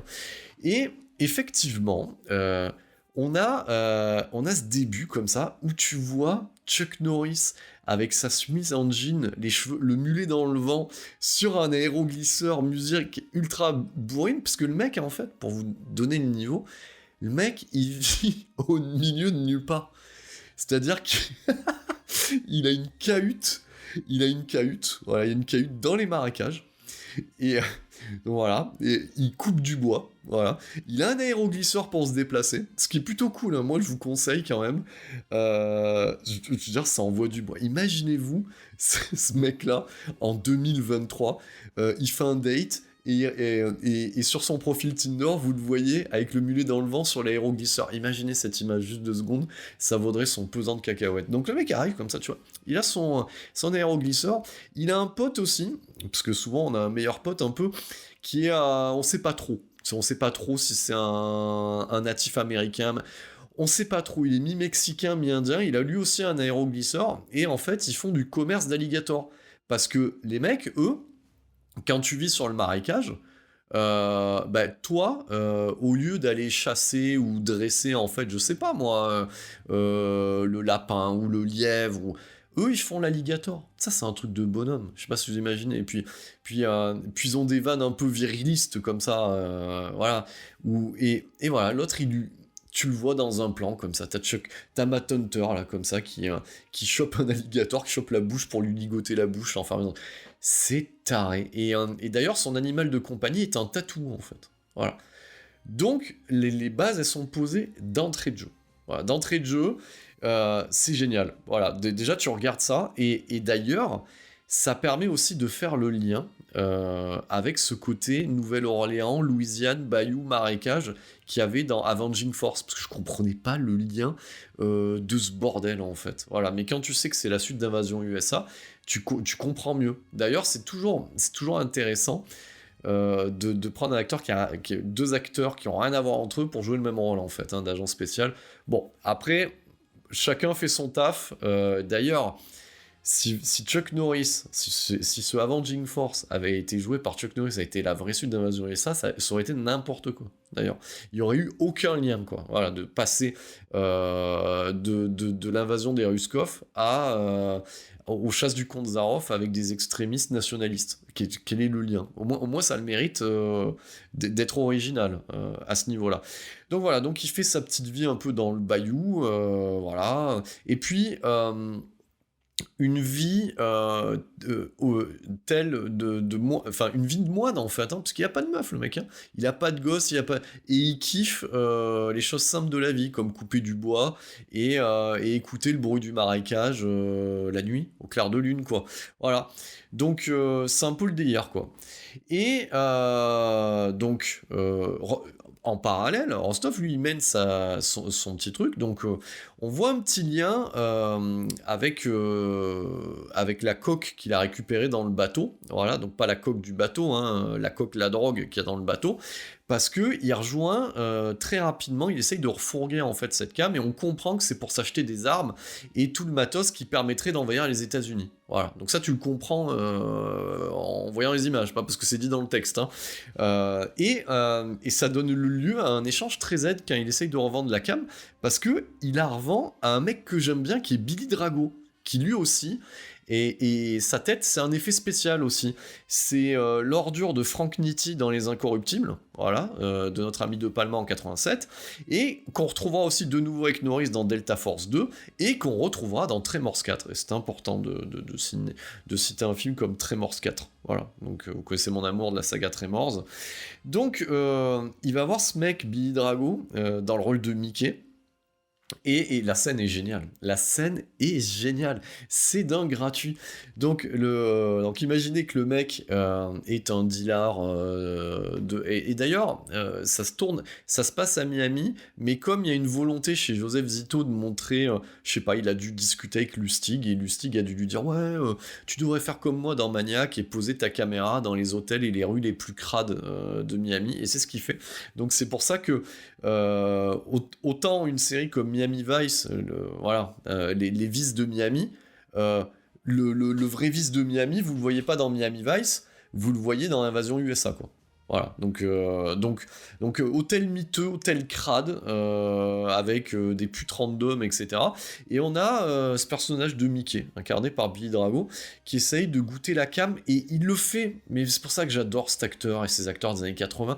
Et effectivement... on a ce début comme ça où tu vois Chuck Norris avec sa chemise en jean, les cheveux, le mulet dans le vent, sur un aéroglisseur, musique ultra bourrine, parce que le mec, en fait, pour vous donner le niveau, le mec, il vit au milieu de nulle part. C'est-à-dire qu'il a une cahute, voilà, il y a une cahute dans les marécages, et voilà, et il coupe du bois, voilà. Il a un aéroglisseur pour se déplacer, ce qui est plutôt cool, hein. Moi je vous conseille quand même. Je veux dire, ça envoie du bois. Imaginez-vous ce mec-là en 2023, il fait un date. Et sur son profil Tinder, vous le voyez avec le mulet dans le vent sur l'aéroglisseur. Imaginez cette image juste 2 secondes, ça vaudrait son pesant de cacahuètes. Donc le mec arrive comme ça, tu vois. Il a son aéroglisseur. Il a un pote aussi, parce que souvent on a un meilleur pote un peu, qui est on sait pas trop. On sait pas trop si c'est un natif américain. On sait pas trop, il est mi-mexicain, mi-indien. Il a lui aussi un aéroglisseur. Et en fait, ils font du commerce d'alligators. Parce que les mecs, eux, quand tu vis sur le marécage, toi, au lieu d'aller chasser ou dresser, en fait, je sais pas moi, le lapin ou le lièvre, Eux, ils font l'alligator. Ça, c'est un truc de bonhomme. Je sais pas si vous imaginez. Et puis ils ont des vannes un peu virilistes comme ça. Voilà. Et voilà, l'autre, tu le vois dans un plan comme ça. T'as Matt Hunter, là, comme ça, qui chope un alligator, qui chope la bouche pour lui ligoter la bouche. Enfin, c'est taré. Et d'ailleurs, son animal de compagnie est un tatou, en fait. Voilà. Donc, les bases, elles sont posées d'entrée de jeu. Voilà, d'entrée de jeu, c'est génial. Voilà, déjà, tu regardes ça, et d'ailleurs, ça permet aussi de faire le lien avec ce côté Nouvelle-Orléans, Louisiane, Bayou, marécage qu'il y avait dans Avenging Force, parce que je comprenais pas le lien de ce bordel, en fait. Voilà, mais quand tu sais que c'est la suite d'Invasion USA, tu comprends mieux. D'ailleurs, c'est toujours intéressant de prendre un acteur qui deux acteurs qui ont rien à voir entre eux pour jouer le même rôle, en fait, hein, d'agent spécial. Bon, après, chacun fait son taf. D'ailleurs, si Chuck Norris, si ce Avenging Force avait été joué par Chuck Norris, ça a été la vraie suite d'Invasion USA, ça aurait été n'importe quoi. D'ailleurs, il n'y aurait eu aucun lien, quoi. Voilà, de passer de l'invasion des Ruskov aux chasses du comte Zaroff avec des extrémistes nationalistes. Quel est le lien ? Au moins, ça a le mérite d'être original à ce niveau-là. Donc voilà, donc il fait sa petite vie un peu dans le bayou, voilà. Et puis une vie telle enfin une vie de moine en fait, hein, parce qu'il n'y a pas de meuf le mec, hein. Il a pas de gosse, et il kiffe les choses simples de la vie, comme couper du bois et écouter le bruit du marécage la nuit, au clair de lune, quoi. Voilà. Donc c'est un peu le délire, quoi. Et en parallèle, Rostov, lui, il mène son petit truc, donc on voit un petit lien avec la coque qu'il a récupérée dans le bateau, voilà, donc pas la coque du bateau, hein, la coque, la drogue qu'il y a dans le bateau, parce qu'il rejoint très rapidement, il essaye de refourguer en fait cette cam, et on comprend que c'est pour s'acheter des armes et tout le matos qui permettrait d'envahir les États-Unis. Voilà, donc ça tu le comprends en voyant les images, pas parce que c'est dit dans le texte, hein. Et ça donne lieu à un échange très aide quand il essaye de revendre la cam, parce que il la revend à un mec que j'aime bien qui est Billy Drago, qui lui aussi, et sa tête c'est un effet spécial aussi, c'est l'ordure de Frank Nitti dans Les Incorruptibles, voilà, de notre ami De Palma en 87, et qu'on retrouvera aussi de nouveau avec Norris dans Delta Force 2, et qu'on retrouvera dans Tremors 4, et c'est important de citer un film comme Tremors 4, voilà, donc vous connaissez mon amour de la saga Tremors. Donc il va voir ce mec Billy Drago dans le rôle de Mickey. Et la scène est géniale. C'est d'un gratuit. Donc imaginez que le mec est un dealer et d'ailleurs ça se passe à Miami, mais comme il y a une volonté chez Joseph Zito de montrer, je sais pas, il a dû discuter avec Lustig, et Lustig a dû lui dire ouais, tu devrais faire comme moi dans Maniac et poser ta caméra dans les hôtels et les rues les plus crades de Miami, et c'est ce qu'il fait. Donc c'est pour ça que autant une série comme Miami Vice, les vices de Miami, le vrai vice de Miami, vous le voyez pas dans Miami Vice, vous le voyez dans Invasion USA, quoi. Voilà, donc hôtel miteux, hôtel crade, avec des putes random, etc. Et on a ce personnage de Mickey, incarné par Billy Drago, qui essaye de goûter la cam, et il le fait, mais c'est pour ça que j'adore cet acteur et ces acteurs des années 80.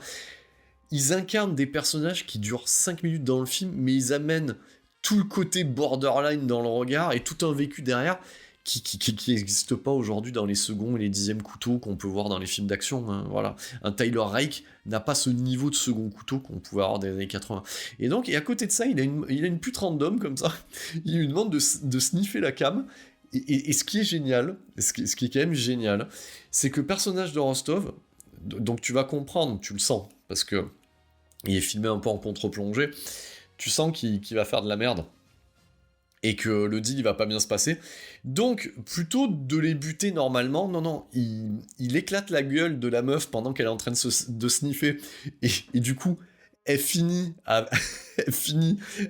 Ils incarnent des personnages qui durent 5 minutes dans le film, mais ils amènent tout le côté borderline dans le regard et tout un vécu derrière qui n'existe pas aujourd'hui dans les seconds et les 10e couteaux qu'on peut voir dans les films d'action, hein, voilà. Un Tyler Rake n'a pas ce niveau de second couteau qu'on pouvait avoir dans les années 80. Et donc, et à côté de ça, il a une pute random comme ça, il lui demande de sniffer la cam, et ce qui est génial, ce qui est quand même génial, c'est que le personnage de Rostov, donc tu vas comprendre, tu le sens, parce que il est filmé un peu en contre-plongée, tu sens qu'il va faire de la merde, et que le deal il va pas bien se passer, donc plutôt de les buter normalement, non, il éclate la gueule de la meuf pendant qu'elle est en train de sniffer, et du coup, elle finit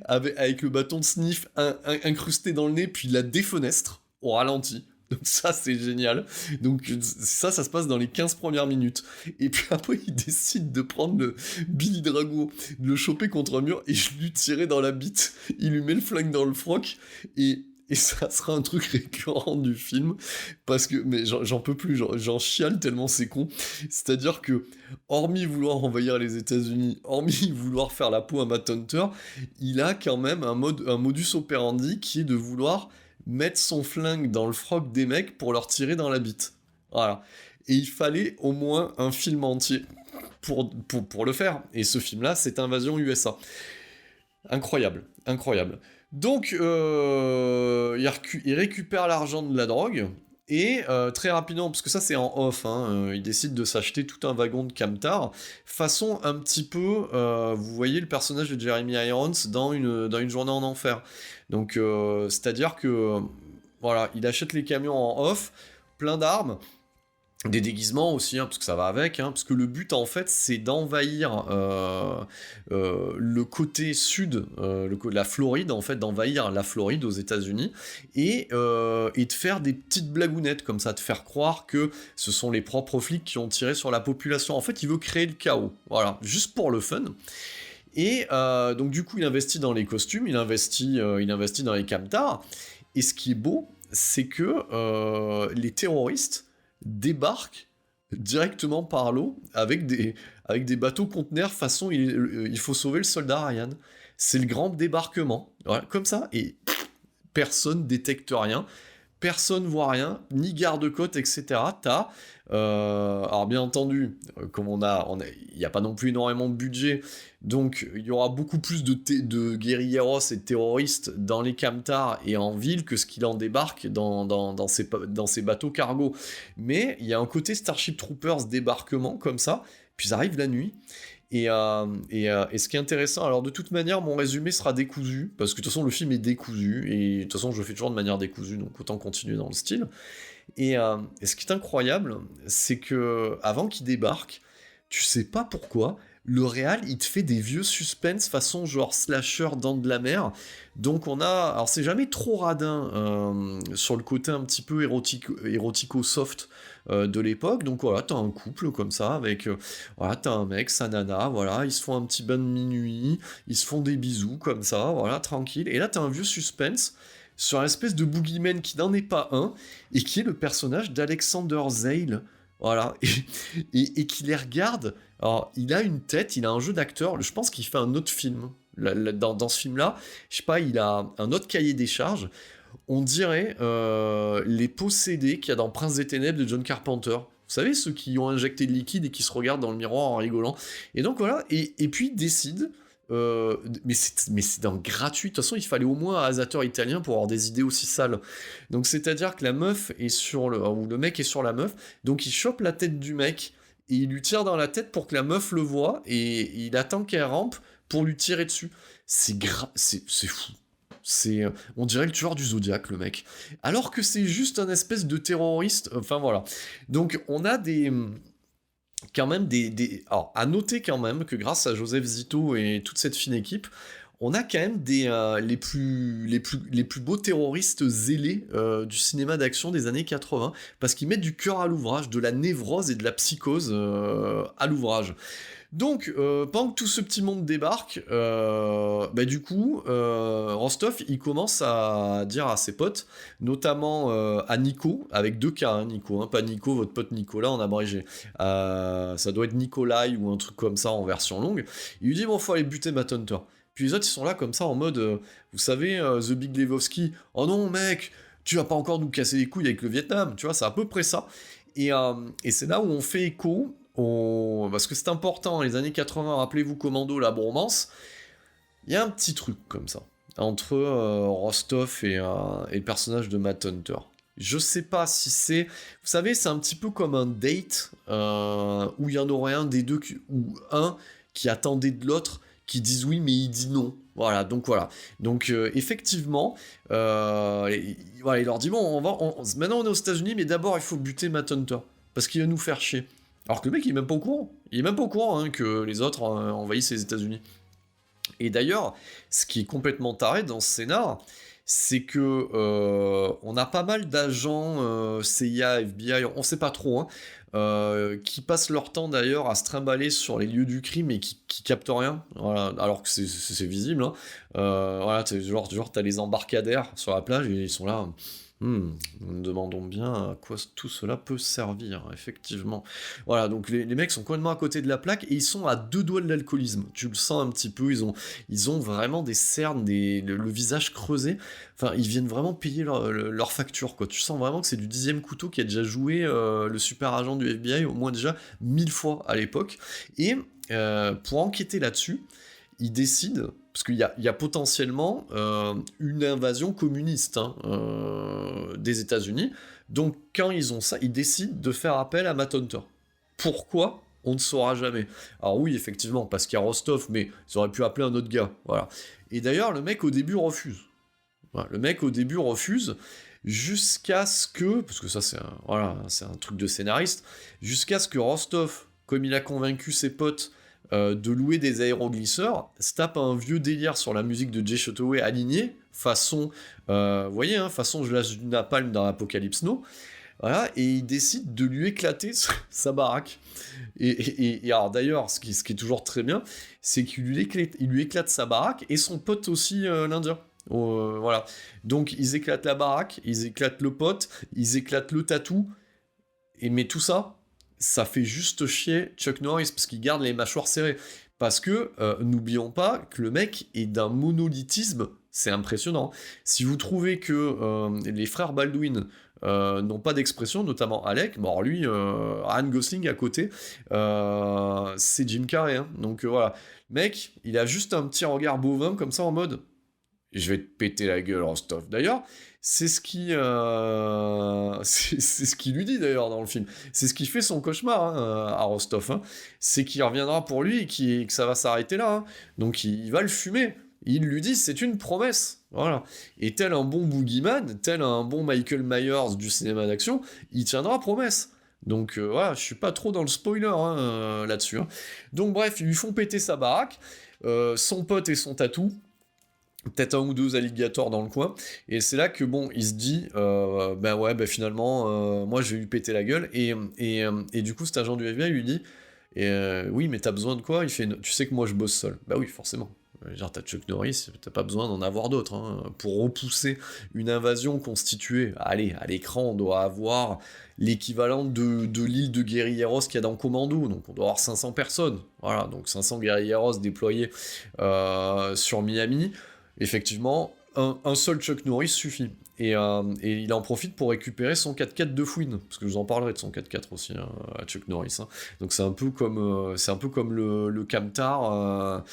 avec le bâton de sniff incrusté dans le nez, puis la défenestre au ralenti. Donc ça, c'est génial. Donc ça se passe dans les 15 premières minutes. Et puis après, il décide de prendre le Billy Drago, de le choper contre un mur et lui tirer dans la bite. Il lui met le flingue dans le froc. Et Et ça sera un truc récurrent du film, parce que, mais j'en peux plus, j'en chiale tellement c'est con. C'est-à-dire que, hormis vouloir envahir les États-Unis, hormis vouloir faire la peau à Matt Hunter, il a quand même un modus operandi qui est de vouloir mettre son flingue dans le froc des mecs pour leur tirer dans la bite. Voilà. Et il fallait au moins un film entier pour le faire. Et ce film-là, c'est Invasion USA. Incroyable, incroyable. Donc, il récupère l'argent de la drogue, et très rapidement, parce que ça c'est en off, il décide de s'acheter tout un wagon de camtar, façon un petit peu, vous voyez le personnage de Jeremy Irons dans une journée en enfer. Donc, c'est-à-dire que, voilà, il achète les camions en off, plein d'armes, des déguisements aussi, parce que ça va avec, parce que le but en fait c'est d'envahir le côté sud, la Floride, en fait, d'envahir la Floride aux États-Unis, et de faire des petites blagounettes comme ça, de faire croire que ce sont les propres flics qui ont tiré sur la population. En fait, il veut créer le chaos, voilà, juste pour le fun. Et donc du coup, il investit dans les costumes, il investit dans les camtars, et ce qui est beau, c'est que les terroristes débarquent directement par l'eau avec des bateaux conteneurs façon il faut sauver le soldat Ryan. C'est le grand débarquement, voilà, comme ça, et personne détecte rien, personne voit rien, ni garde-côte, etc. Alors bien entendu, comme il n'y a pas non plus énormément de budget, donc il y aura beaucoup plus de guérilleros et de terroristes dans les camtars et en ville que ce qu'il en débarque dans ces bateaux cargo. Mais il y a un côté Starship Troopers débarquement comme ça, puis ça arrive la nuit. Et ce qui est intéressant, alors de toute manière, mon résumé sera décousu, parce que de toute façon le film est décousu, et de toute façon je le fais toujours de manière décousue, donc autant continuer dans le style. Et ce qui est incroyable, c'est que avant qu'il débarque, tu sais pas pourquoi, le réal, il te fait des vieux suspens façon genre slasher dans de la mer. Donc on a... Alors c'est jamais trop radin sur le côté un petit peu érotico-soft de l'époque. Donc voilà, t'as un couple comme ça, avec... voilà, t'as un mec, sa nana, voilà, ils se font un petit bain de minuit, ils se font des bisous comme ça, voilà, tranquille. Et là, t'as un vieux suspense sur une espèce de boogeyman qui n'en est pas un, et qui est le personnage d'Alexander Zale, voilà, et qui les regarde. Alors, il a une tête, il a un jeu d'acteur, je pense qu'il fait un autre film. Dans ce film-là, je sais pas, il a un autre cahier des charges. On dirait les possédés qu'il y a dans Prince des Ténèbres de John Carpenter. Vous savez, ceux qui ont injecté de liquide et qui se regardent dans le miroir en rigolant. Et donc voilà, et puis il décide... mais c'est dans gratuit. De toute façon, il fallait au moins un réalisateur italien pour avoir des idées aussi sales. Donc, c'est-à-dire que la meuf est ou le mec est sur la meuf, donc il chope la tête du mec et il lui tire dans la tête pour que la meuf le voie, et il attend qu'elle rampe pour lui tirer dessus. C'est fou. On dirait le tueur du Zodiac, le mec. Alors que c'est juste un espèce de terroriste. Enfin, voilà. Donc, on a quand même alors, à noter quand même que grâce à Joseph Zito et toute cette fine équipe, on a quand même les plus beaux terroristes zélés du cinéma d'action des années 80, parce qu'ils mettent du cœur à l'ouvrage, de la névrose et de la psychose à l'ouvrage. Donc, pendant que tout ce petit monde débarque, du coup, Rostov, il commence à dire à ses potes, notamment à Nico, avec 2 K, Nico, pas Nico, votre pote Nicolas en abrégé. Ça doit être Nikolai ou un truc comme ça en version longue. Il lui dit, bon, faut aller buter Matt Hunter. Puis les autres, ils sont là comme ça, en mode, vous savez, The Big Lebowski, oh non, mec, tu vas pas encore nous casser les couilles avec le Vietnam, tu vois, c'est à peu près ça. Et c'est là où on fait écho, parce que c'est important, les années 80, rappelez-vous Commando, la bromance, il y a un petit truc comme ça, entre Rostov et le personnage de Matt Hunter. Je sais pas si c'est... Vous savez, c'est un petit peu comme un date, où il y en aurait un des deux, ou un qui attendait de l'autre, qui disent oui, mais il dit non. Voilà, donc voilà. Donc effectivement, voilà, il leur dit bon, maintenant on est aux États-Unis, mais d'abord il faut buter Matt Hunter, parce qu'il va nous faire chier. Alors que le mec, il est même pas au courant. Il est même pas au courant que les autres envahissent les États-Unis. Et d'ailleurs, ce qui est complètement taré dans ce scénar, c'est que on a pas mal d'agents CIA, FBI, on sait pas trop, qui passent leur temps d'ailleurs à se trimballer sur les lieux du crime et qui captent rien, voilà, alors que c'est visible, hein. Voilà, genre t'as les embarcadères sur la plage et ils sont là. Nous nous demandons bien à quoi tout cela peut servir, effectivement. Voilà, donc les mecs sont complètement à côté de la plaque et ils sont à 2 doigts de l'alcoolisme. Tu le sens un petit peu, ils ont vraiment des cernes, le visage creusé. Enfin, ils viennent vraiment payer leur facture, quoi. Tu sens vraiment que c'est du 10e couteau qui a déjà joué le super agent du FBI au moins déjà 1000 fois à l'époque. Et pour enquêter là-dessus, ils décident, parce qu'il y a potentiellement une invasion communiste des États-Unis, donc quand ils ont ça, ils décident de faire appel à Matt Hunter. Pourquoi ? On ne saura jamais. Alors oui, effectivement, parce qu'il y a Rostov, mais ils auraient pu appeler un autre gars, voilà. Et d'ailleurs, le mec au début refuse. Voilà, le mec au début refuse, jusqu'à ce que, parce que ça c'est un truc de scénariste, jusqu'à ce que Rostov, comme il a convaincu ses potes de louer des aéroglisseurs, se tape un vieux délire sur la musique de Jay Chataway alignée, façon, vous voyez, façon je lâche du napalm dans Apocalypse Now, voilà, et il décide de lui éclater sa baraque. Et alors d'ailleurs, ce qui est toujours très bien, c'est qu'il lui éclate sa baraque, et son pote aussi, l'Indien. Voilà. Donc ils éclatent la baraque, ils éclatent le pote, ils éclatent le tatou, mais tout ça fait juste chier Chuck Norris, parce qu'il garde les mâchoires serrées. Parce que, n'oublions pas que le mec est d'un monolithisme, c'est impressionnant. Si vous trouvez que les frères Baldwin n'ont pas d'expression, notamment Alec, bon alors lui, Ryan Gosling à côté, c'est Jim Carrey, hein. Donc voilà, mec, il a juste un petit regard bovin, comme ça, en mode... Je vais te péter la gueule, Rostov. D'ailleurs, c'est ce qui lui dit d'ailleurs dans le film. C'est ce qui fait son cauchemar à Rostov. C'est qu'il reviendra pour lui et que ça va s'arrêter là. Donc il va le fumer. Il lui dit c'est une promesse. Voilà. Et tel un bon boogeyman, tel un bon Michael Myers du cinéma d'action, il tiendra promesse. Donc voilà, je suis pas trop dans le spoiler là-dessus. Donc bref, ils lui font péter sa baraque, son pote et son tatou. Peut-être un ou deux alligators dans le coin, et c'est là que bon, il se dit, finalement, moi je vais lui péter la gueule, et du coup cet agent du FBI lui dit, oui mais t'as besoin de quoi ? Il fait, tu sais que moi je bosse seul. Bah oui, forcément. Genre t'as Chuck Norris, t'as pas besoin d'en avoir d'autres. Pour repousser une invasion constituée, allez, à l'écran on doit avoir l'équivalent de l'île de guerrilleros qu'il y a dans Commando, donc on doit avoir 500 personnes, voilà, donc 500 guerrilleros déployés sur Miami. Effectivement, un seul Chuck Norris suffit. Et il en profite pour récupérer son 4x4 de fouine, parce que je vous en parlerai de son 4x4 aussi, à Chuck Norris. Donc c'est un peu comme le Camtar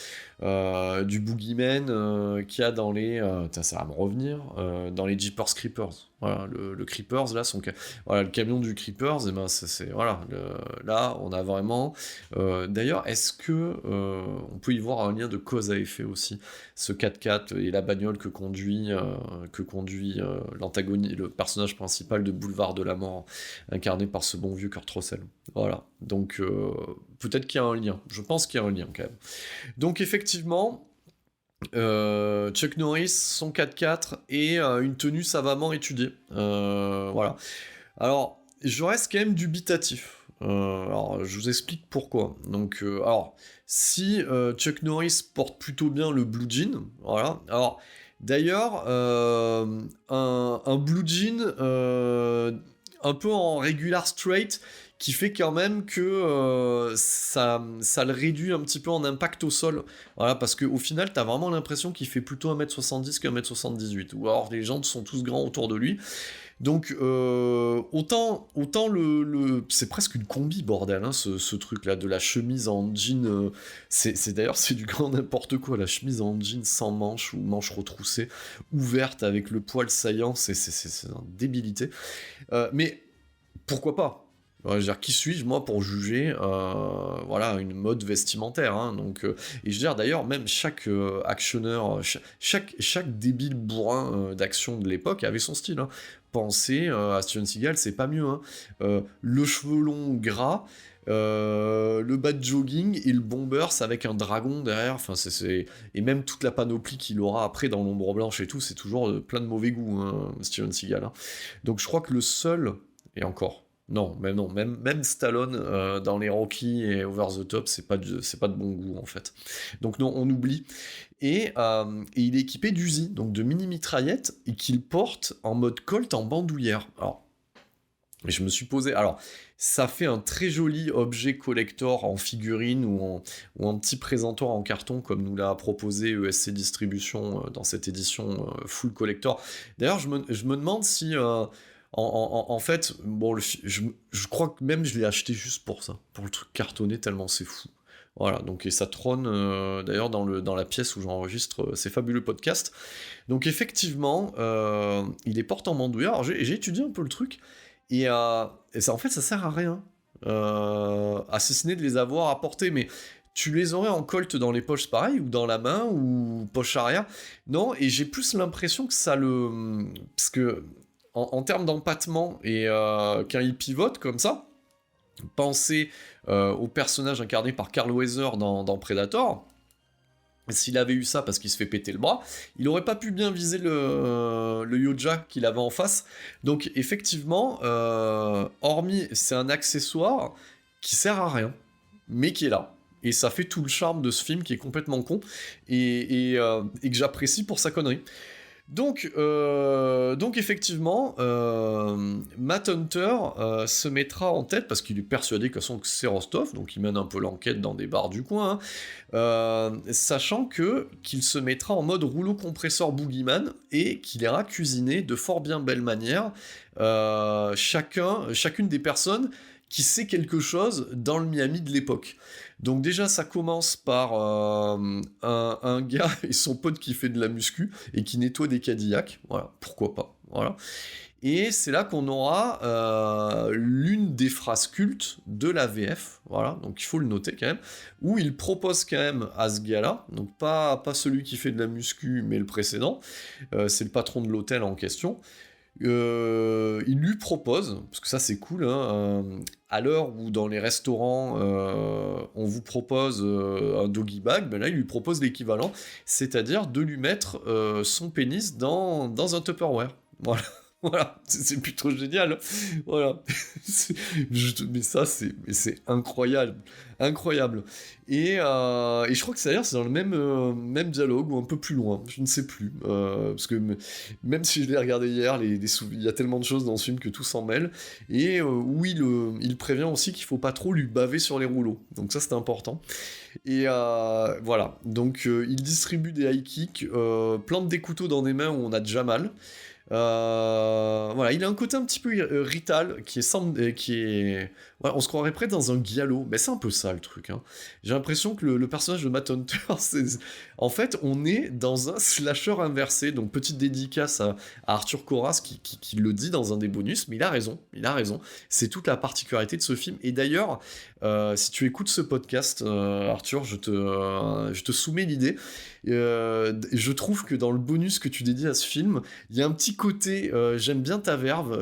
du Boogeyman qu'il y a dans les... ça va me revenir, dans les Jeepers Creepers. Voilà, le Creepers, là, voilà, le camion du Creepers, et ben voilà, là, on a vraiment... D'ailleurs, est-ce que on peut y voir un lien de cause à effet aussi, ce 4x4 et la bagnole que conduit l'antagoniste, le personnage principal de Boulevard de la Mort, incarné par ce bon vieux Kurt Russell. Voilà, donc peut-être qu'il y a un lien, je pense qu'il y a un lien quand même. Donc effectivement... Chuck Norris, son 4x4 et une tenue savamment étudiée. Voilà. Alors, je reste quand même dubitatif. Alors, je vous explique pourquoi. Donc, alors, si Chuck Norris porte plutôt bien le blue jean, voilà. Alors, d'ailleurs, un blue jean un peu en regular straight, qui fait quand même que ça le réduit un petit peu en impact au sol. Voilà, parce qu'au final, t'as vraiment l'impression qu'il fait plutôt 1m70 qu'1m78, ou alors les gens sont tous grands autour de lui. Donc, autant c'est presque une combi, bordel, ce truc-là, de la chemise en jean, d'ailleurs, c'est du grand n'importe quoi, la chemise en jean sans manches, ou manches retroussées, ouverte, avec le poil saillant, c'est une débilité. Mais, pourquoi pas ? Je veux dire, qui suis-je, moi, pour juger voilà, une mode vestimentaire, donc, et je veux dire, d'ailleurs, même chaque actionneur, chaque débile bourrin d'action de l'époque avait son style, pensez à Steven Seagal, c'est pas mieux, hein. Le cheveu long gras, le bas de jogging et le bombers avec un dragon derrière, enfin et même toute la panoplie qu'il aura après dans l'ombre blanche et tout, c'est toujours plein de mauvais goût, hein, Steven Seagal, hein. Donc je crois que le seul, et encore, même Stallone dans les Rocky et Over the Top, c'est pas de bon goût en fait. Donc non, on oublie. Et il est équipé d'Uzi, donc de mini mitraillettes, et qu'il porte en mode Colt en bandoulière. Alors, je me suis posé. Alors, ça fait un très joli objet collector en figurine ou en petit présentoir en carton, comme nous l'a proposé ESC Distribution dans cette édition full collector. D'ailleurs, je me demande si. En fait, bon, je crois que même je l'ai acheté juste pour ça, pour le truc cartonné, tellement c'est fou. Voilà, donc et ça trône d'ailleurs dans la pièce où j'enregistre ces fabuleux podcasts. Donc effectivement, il est porte en bandoulière. Alors j'ai étudié un peu le truc, et ça, en fait, ça sert à rien, à si ce n'est de les avoir à porter, mais tu les aurais en Colt dans les poches pareil, ou dans la main, ou poche arrière. Non, et j'ai plus l'impression que ça le... Parce que en termes d'empattement, et quand il pivote comme ça, pensez au personnage incarné par Carl Weathers dans Predator. S'il avait eu ça parce qu'il se fait péter le bras, il aurait pas pu bien viser le Yoja qu'il avait en face. Donc effectivement, hormis, c'est un accessoire qui sert à rien, mais qui est là. Et ça fait tout le charme de ce film qui est complètement con, et que j'apprécie pour sa connerie. Donc effectivement, Matt Hunter se mettra en tête, parce qu'il est persuadé que c'est Rostov, donc il mène un peu l'enquête dans des bars du coin, hein, sachant qu'il se mettra en mode rouleau compresseur boogeyman, et qu'il ira cuisiner de fort bien belle manière chacune des personnes qui sait quelque chose dans le Miami de l'époque. Donc déjà, ça commence par un gars et son pote qui fait de la muscu et qui nettoie des Cadillacs. Voilà, pourquoi pas. Voilà. Et c'est là qu'on aura l'une des phrases cultes de la VF, voilà, donc il faut le noter quand même, où il propose quand même à ce gars-là, donc pas celui qui fait de la muscu, mais le précédent, c'est le patron de l'hôtel en question. Il lui propose, parce que ça c'est cool, hein, à l'heure où dans les restaurants on vous propose un doggy bag, ben là il lui propose l'équivalent, c'est-à-dire de lui mettre son pénis dans un Tupperware. Voilà. Voilà, c'est plutôt génial. Voilà. Mais ça, c'est incroyable. Incroyable. Et je crois que c'est dans le même dialogue, ou un peu plus loin, je ne sais plus. Parce que même si je l'ai regardé hier, il y a tellement de choses dans ce film que tout s'en mêle. Et où il prévient aussi qu'il ne faut pas trop lui baver sur les rouleaux. Donc ça, c'est important. Et voilà. Donc il distribue des high kicks, plante des couteaux dans des mains où on a déjà mal. Voilà, il a un côté un petit peu rital qui est ouais, on se croirait près dans un giallo, mais c'est un peu ça le truc, hein. J'ai l'impression que le personnage de Matt Hunter, en fait, on est dans un slasher inversé. Donc petite dédicace à Arthur Corras qui le dit dans un des bonus, mais il a raison, c'est toute la particularité de ce film. Et d'ailleurs, si tu écoutes ce podcast, Arthur, je te soumets l'idée. Je trouve que dans le bonus que tu dédies à ce film, il y a un petit côté j'aime bien ta verve,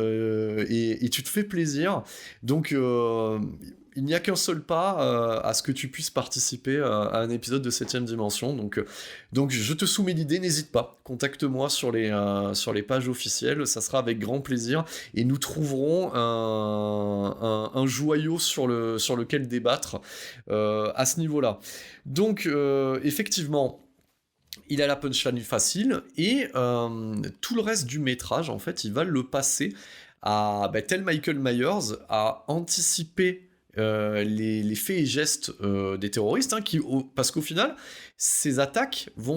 et tu te fais plaisir, donc il n'y a qu'un seul pas à ce que tu puisses participer à un épisode de 7ème dimension, donc je te soumets l'idée, n'hésite pas, contacte-moi sur les pages officielles, ça sera avec grand plaisir, et nous trouverons un joyau sur lequel débattre à ce niveau-là. Donc effectivement, il a la punchline facile, et tout le reste du métrage, en fait, il va le passer à tel Michael Myers, à anticiper les faits et gestes des terroristes, hein, parce qu'au final, ces attaques vont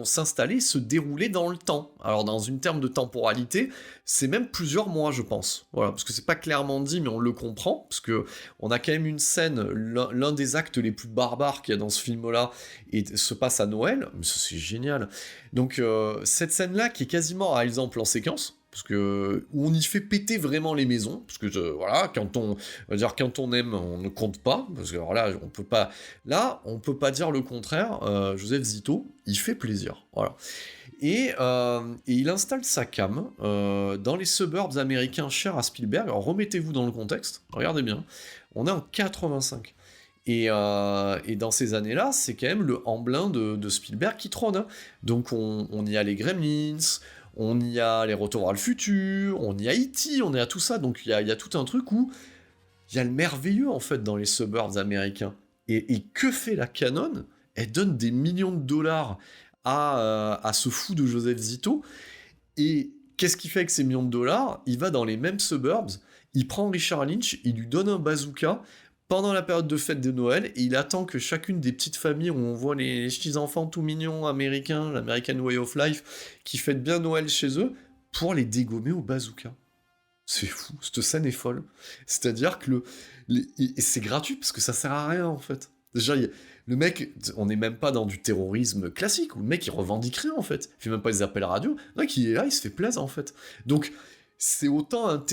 s'installer, se dérouler dans le temps. Alors dans une terme de temporalité, c'est même plusieurs mois, je pense. Voilà, parce que c'est pas clairement dit, mais on le comprend, parce que on a quand même une scène, l'un des actes les plus barbares qu'il y a dans ce film-là, et se passe à Noël. Mais ça, c'est génial. Donc cette scène-là, qui est quasiment réalisée en plan séquence, parce que où on y fait péter vraiment les maisons, parce que voilà, quand on aime, on ne compte pas, parce que alors là, on peut pas dire le contraire. Joseph Zito, il fait plaisir, voilà. Et il installe sa cam dans les suburbs américains chers à Spielberg. Alors remettez-vous dans le contexte, regardez bien, on est en 85. Et dans ces années-là, c'est quand même le emblème de Spielberg qui trône. Hein. Donc on y a les Gremlins, on y a les Retours vers le futur, on y a E.T., on y a tout ça. Donc il y a tout un truc où il y a le merveilleux en fait dans les suburbs américains. Et que fait la Canon ? Elle donne des millions de dollars à ce fou de Joseph Zito. Et qu'est-ce qu'il fait avec ces millions de dollars ? Il va dans les mêmes suburbs, il prend Richard Lynch, il lui donne un bazooka pendant la période de fête de Noël, et il attend que chacune des petites familles où on voit les petits enfants tout mignons américains, l'American Way of Life, qui fêtent bien Noël chez eux, pour les dégommer au bazooka. C'est fou, cette scène est folle. C'est-à-dire que et c'est gratuit, parce que ça sert à rien, en fait. Déjà, le mec, on n'est même pas dans du terrorisme classique, où le mec, il revendique rien, en fait. Il fait même pas des appels radio. Le mec, il est là, il se fait plaisir, en fait. Donc, c'est autant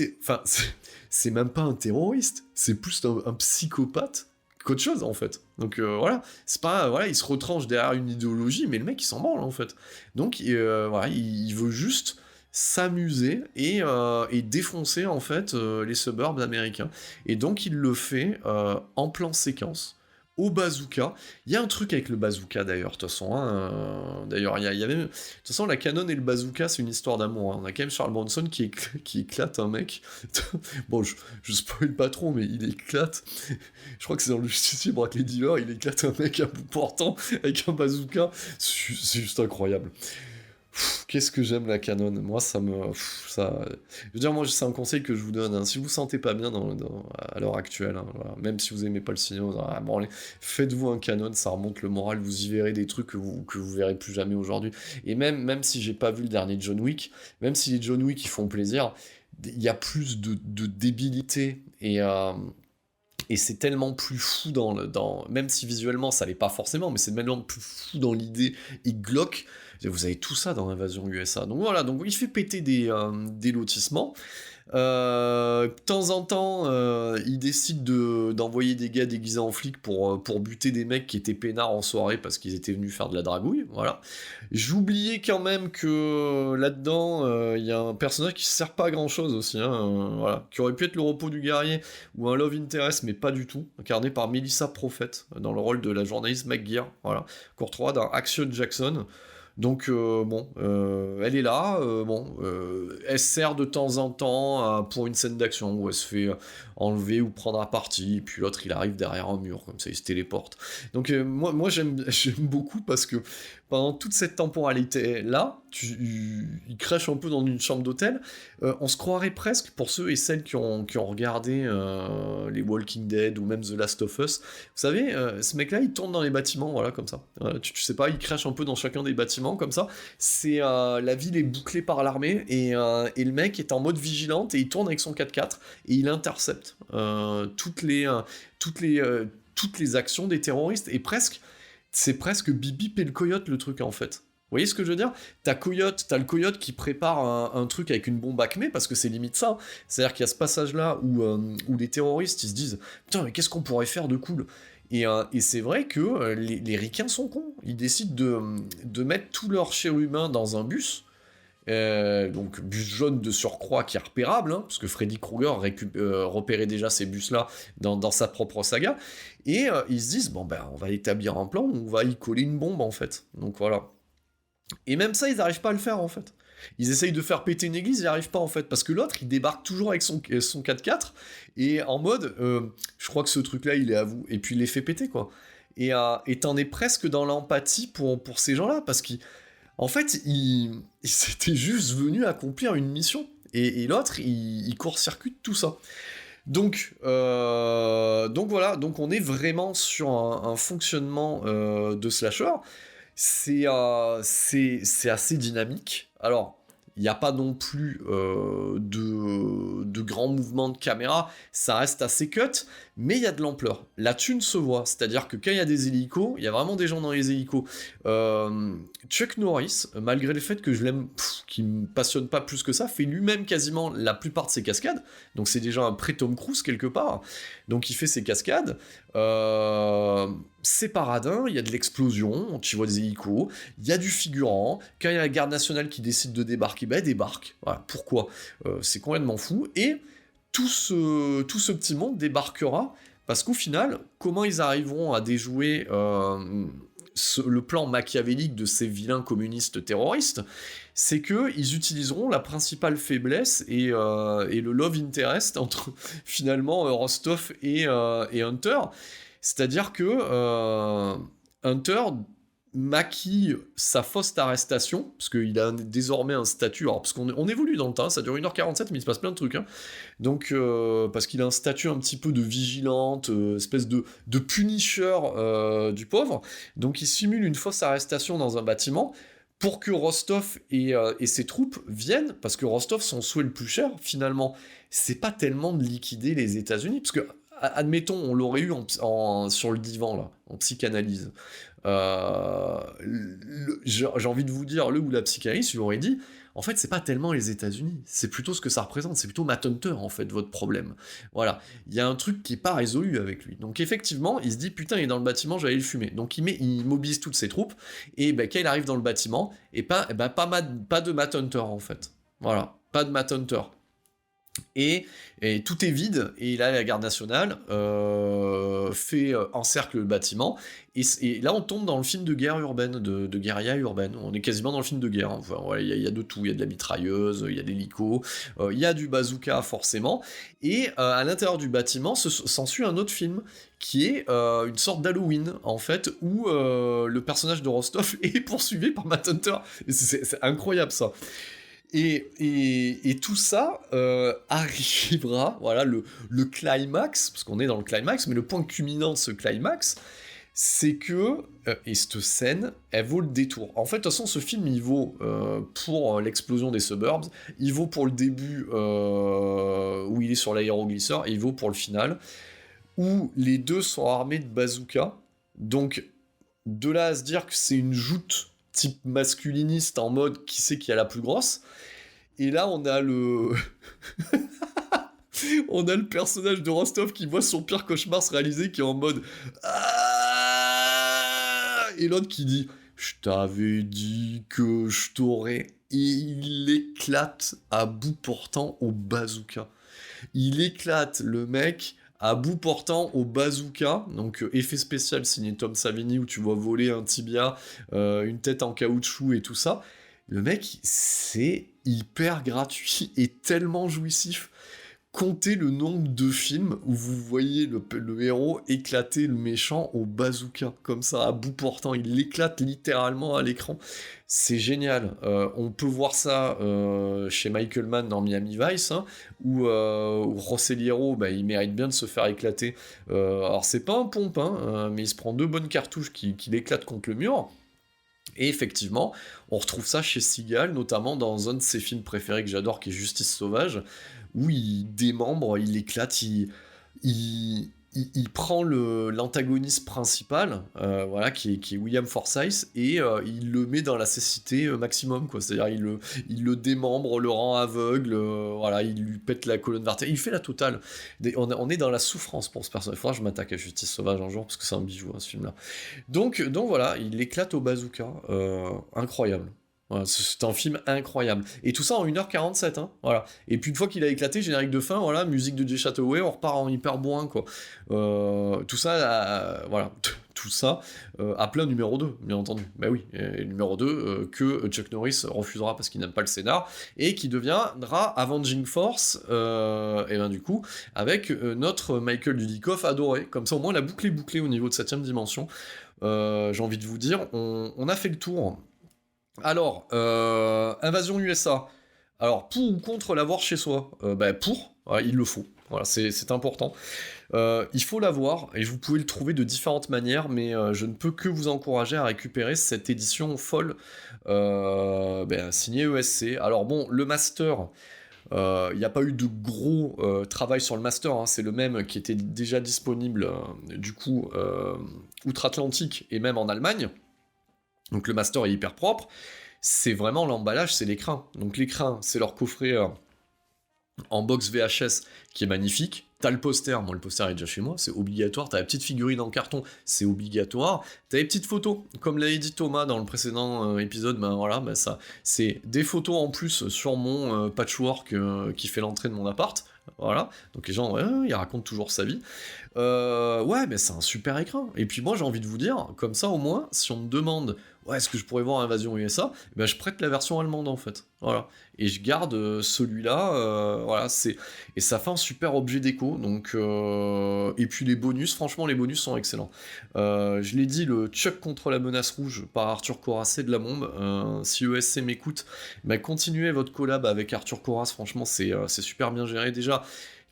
c'est même pas un terroriste, c'est plus un psychopathe qu'autre chose, en fait. Donc, voilà, c'est pas... Voilà, il se retranche derrière une idéologie, mais le mec, il s'en branle, en fait. Donc, voilà, il veut juste s'amuser et défoncer, en fait, les suburbs américains. Et donc, il le fait en plan séquence, au bazooka. Il y a un truc avec le bazooka d'ailleurs, de toute façon. Hein, d'ailleurs, il y a même... De toute façon, la Canon et le bazooka, c'est une histoire d'amour. Hein. On a quand même Charles Bronson qui éclate un mec. Bon, je spoil pas trop, mais il éclate. Je crois que c'est dans le Justicier braque les dealers, il éclate un mec à bout portant avec un bazooka. C'est juste incroyable. Qu'est-ce que j'aime la Canon. Moi, ça... Je veux dire, moi, c'est un conseil que je vous donne. Hein. Si vous vous sentez pas bien à l'heure actuelle, hein, voilà. Même si vous aimez pas le cinéma, bon, allez, faites-vous un Canon, ça remonte le moral, vous y verrez des trucs que vous verrez plus jamais aujourd'hui. Et même si j'ai pas vu le dernier John Wick, même si les John Wick, ils font plaisir, il y a plus de débilité et c'est tellement plus fou même si visuellement ça l'est pas forcément, mais c'est tellement plus fou dans l'idée et glauque. Vous avez tout ça dans Invasion USA. Donc voilà, donc il fait péter des lotissements. De temps en temps, il décide d'envoyer des gars déguisés en flics pour buter des mecs qui étaient peinards en soirée parce qu'ils étaient venus faire de la dragouille. Voilà. J'oubliais quand même que là-dedans, il y a un personnage qui sert pas à grand-chose aussi. Hein, voilà. Qui aurait pu être le repos du guerrier ou un love interest, mais pas du tout. Incarné par Melissa Prophet dans le rôle de la journaliste McGear. Voilà. Courtois dans Action Jackson. Donc elle est là, elle sert de temps en temps pour une scène d'action où elle se fait enlever ou prendre à partie, et puis l'autre il arrive derrière un mur, comme ça il se téléporte. Donc moi j'aime beaucoup parce que pendant toute cette temporalité-là, il crèche un peu dans une chambre d'hôtel, on se croirait presque, pour ceux et celles qui ont regardé les Walking Dead ou même The Last of Us, vous savez, ce mec-là il tourne dans les bâtiments, voilà, comme ça. Tu sais pas, il crèche un peu dans chacun des bâtiments, comme ça. C'est la ville est bouclée par l'armée, et le mec est en mode vigilante, et il tourne avec son 4x4, et il intercepte toutes les actions des terroristes, et c'est presque Bip et le coyote le truc en fait. Vous voyez ce que je veux dire ? T'as le coyote qui prépare un truc avec une bombe Acme, parce que c'est limite ça. C'est-à-dire qu'il y a ce passage-là où les terroristes ils se disent « Putain, mais qu'est-ce qu'on pourrait faire de cool ?» Et c'est vrai que les ricains sont cons. Ils décident de mettre tout leur chérubin dans un bus. Donc bus jaune de surcroît qui est repérable, hein, parce que Freddy Krueger repérait déjà ces bus-là dans sa propre saga. Et ils se disent « Bon, ben, on va établir un plan, on va y coller une bombe, en fait. » Donc voilà. Et même ça, ils n'arrivent pas à le faire, en fait. Ils essayent de faire péter une église, ils n'y arrivent pas, en fait. Parce que l'autre, il débarque toujours avec son 4x4, et en mode, je crois que ce truc-là, il est à vous. Et puis, il les fait péter, quoi. Et t'en es presque dans l'empathie pour ces gens-là, parce qu'en fait, ils s'étaient juste venus accomplir une mission. Et l'autre, il court-circuite tout ça. Donc voilà, donc on est vraiment sur un fonctionnement de slasher. C'est assez dynamique. Alors, il n'y a pas non plus de grands mouvements de caméra, ça reste assez cut, mais il y a de l'ampleur. La thune se voit, c'est-à-dire que quand il y a des hélicos, il y a vraiment des gens dans les hélicos. Chuck Norris, malgré le fait que je l'aime, qui me passionne pas plus que ça, fait lui-même quasiment la plupart de ses cascades, donc c'est déjà un pré-Tom Cruise quelque part, donc il fait ses cascades, c'est paradin, il y a de l'explosion, tu vois des hélicos, il y a du figurant, quand il y a la garde nationale qui décide de débarquer, ben elle débarque, voilà, pourquoi c'est complètement fou, et tout ce petit monde débarquera, parce qu'au final, comment ils arriveront à déjouer le plan machiavélique de ces vilains communistes terroristes, c'est qu'ils utiliseront la principale faiblesse et le love interest entre finalement Rostov et Hunter, c'est-à-dire que Hunter maquille sa fausse arrestation, parce qu'il a désormais un statut, alors parce qu'on évolue dans le temps, ça dure 1h47, mais il se passe plein de trucs, hein. Donc, parce qu'il a un statut un petit peu de vigilante, espèce de punisher du pauvre, donc il simule une fausse arrestation dans un bâtiment, pour que Rostov et ses troupes viennent, parce que Rostov, son souhait le plus cher, finalement, c'est pas tellement de liquider les États-Unis, parce que, admettons, on l'aurait eu sur le divan, là, en psychanalyse. J'ai envie de vous dire, le ou la psychanalyste lui aurait dit, en fait, c'est pas tellement les États-Unis, c'est plutôt ce que ça représente, c'est plutôt Matt Hunter, en fait, votre problème. Voilà, il y a un truc qui est pas résolu avec lui. Donc effectivement, il se dit, putain, il est dans le bâtiment, j'allais le fumer. Donc il mobilise toutes ses troupes, et ben, quand il arrive dans le bâtiment, pas de Matt Hunter, en fait. Voilà, pas de Matt Hunter. Et tout est vide, et là la garde nationale encercle le bâtiment, et là on tombe dans le film de guerre urbaine, de guérilla urbaine, on est quasiment dans le film de guerre, enfin, il y a de tout, il y a de la mitrailleuse, il y a des hélicos, il y a du bazooka forcément, et à l'intérieur du bâtiment s'ensuit un autre film, qui est une sorte d'Halloween, en fait, où le personnage de Rostov est poursuivi par Matt Hunter, c'est incroyable ça. Et tout ça arrivera, voilà, le climax, parce qu'on est dans le climax, mais le point culminant de ce climax, c'est que, et cette scène, elle vaut le détour. En fait, de toute façon, ce film, il vaut pour l'explosion des suburbs, il vaut pour le début où il est sur l'aéroglisseur, et il vaut pour le final, où les deux sont armés de bazooka. Donc, de là à se dire que c'est une joute type masculiniste en mode qui c'est qui a la plus grosse, et là on a le on a le personnage de Rostov qui voit son pire cauchemar se réaliser, qui est en mode ah, et l'autre qui dit je t'avais dit que je t'aurais, et il éclate à bout portant au bazooka, il éclate le mec à bout portant au bazooka, donc effet spécial signé Tom Savini, où tu vois voler un tibia, une tête en caoutchouc et tout ça. Le mec, c'est hyper gratuit et tellement jouissif. Comptez le nombre de films où vous voyez le héros éclater le méchant au bazooka, comme ça, à bout portant. Il l'éclate littéralement à l'écran. C'est génial. On peut voir ça chez Michael Mann dans Miami Vice, hein, où Rossellero, il mérite bien de se faire éclater. Alors, c'est pas un pompin, mais il se prend 2 bonnes cartouches qui l'éclatent contre le mur. Et effectivement, on retrouve ça chez Seagal, notamment dans un de ses films préférés que j'adore, qui est Justice Sauvage, où il démembre, il éclate, il prend l'antagoniste principal, voilà, qui est William Forsythe, et il le met dans la cécité maximum, quoi. C'est-à-dire il le démembre, le rend aveugle, voilà, il lui pète la colonne vertébrale, il fait la totale. On est dans la souffrance pour ce personnage. Il faudra que je m'attaque à Justice Sauvage un jour, parce que c'est un bijou, hein, ce film-là. Donc voilà, il éclate au bazooka, incroyable. Voilà, c'est un film incroyable. Et tout ça en 1h47, hein, voilà. Et puis une fois qu'il a éclaté, générique de fin, voilà, musique de Jay Chataway, on repart en hyper bourrin, quoi. Tout ça, voilà, tout ça à plein numéro 2, bien entendu. Bah oui, et numéro 2 que Chuck Norris refusera parce qu'il n'aime pas le scénar, et qui deviendra Avenging Force, et ben du coup, avec notre Michael Dudikoff adoré. Comme ça, au moins, la boucle est bouclée au niveau de 7ème dimension. J'ai envie de vous dire, on a fait le tour. Alors, Invasion USA. Alors, pour ou contre l'avoir chez soi ? Pour, ouais, il le faut. Voilà, c'est important. Il faut l'avoir, et vous pouvez le trouver de différentes manières, mais je ne peux que vous encourager à récupérer cette édition folle signée ESC. Alors bon, le master, Il n'y a pas eu de gros travail sur le master, hein, c'est le même qui était déjà disponible du coup outre-Atlantique et même en Allemagne. Donc le master est hyper propre. C'est vraiment l'emballage, c'est l'écrin. Donc l'écrin, c'est leur coffret en box VHS qui est magnifique. T'as le poster, moi le poster est déjà chez moi, c'est obligatoire. T'as la petite figurine en carton, c'est obligatoire. T'as les petites photos, comme l'a dit Thomas dans le précédent épisode, ben voilà, ben ça, c'est des photos en plus sur mon patchwork qui fait l'entrée de mon appart. Voilà, donc les gens, ouais, il raconte toujours sa vie. Ouais, mais c'est un super écran. Et puis moi, j'ai envie de vous dire, comme ça au moins, si on me demande, ouais, est-ce que je pourrais voir Invasion USA, ben, je prête la version allemande en fait. Voilà. Et je garde celui-là, voilà, et ça fait un super objet déco. Donc, et puis les bonus, franchement, les bonus sont excellents. Je l'ai dit, le Chuck contre la menace rouge par Arthur Corras, c'est de la bombe. Si ESC m'écoute, ben, continuez votre collab avec Arthur Corras, franchement, c'est super bien géré. Déjà,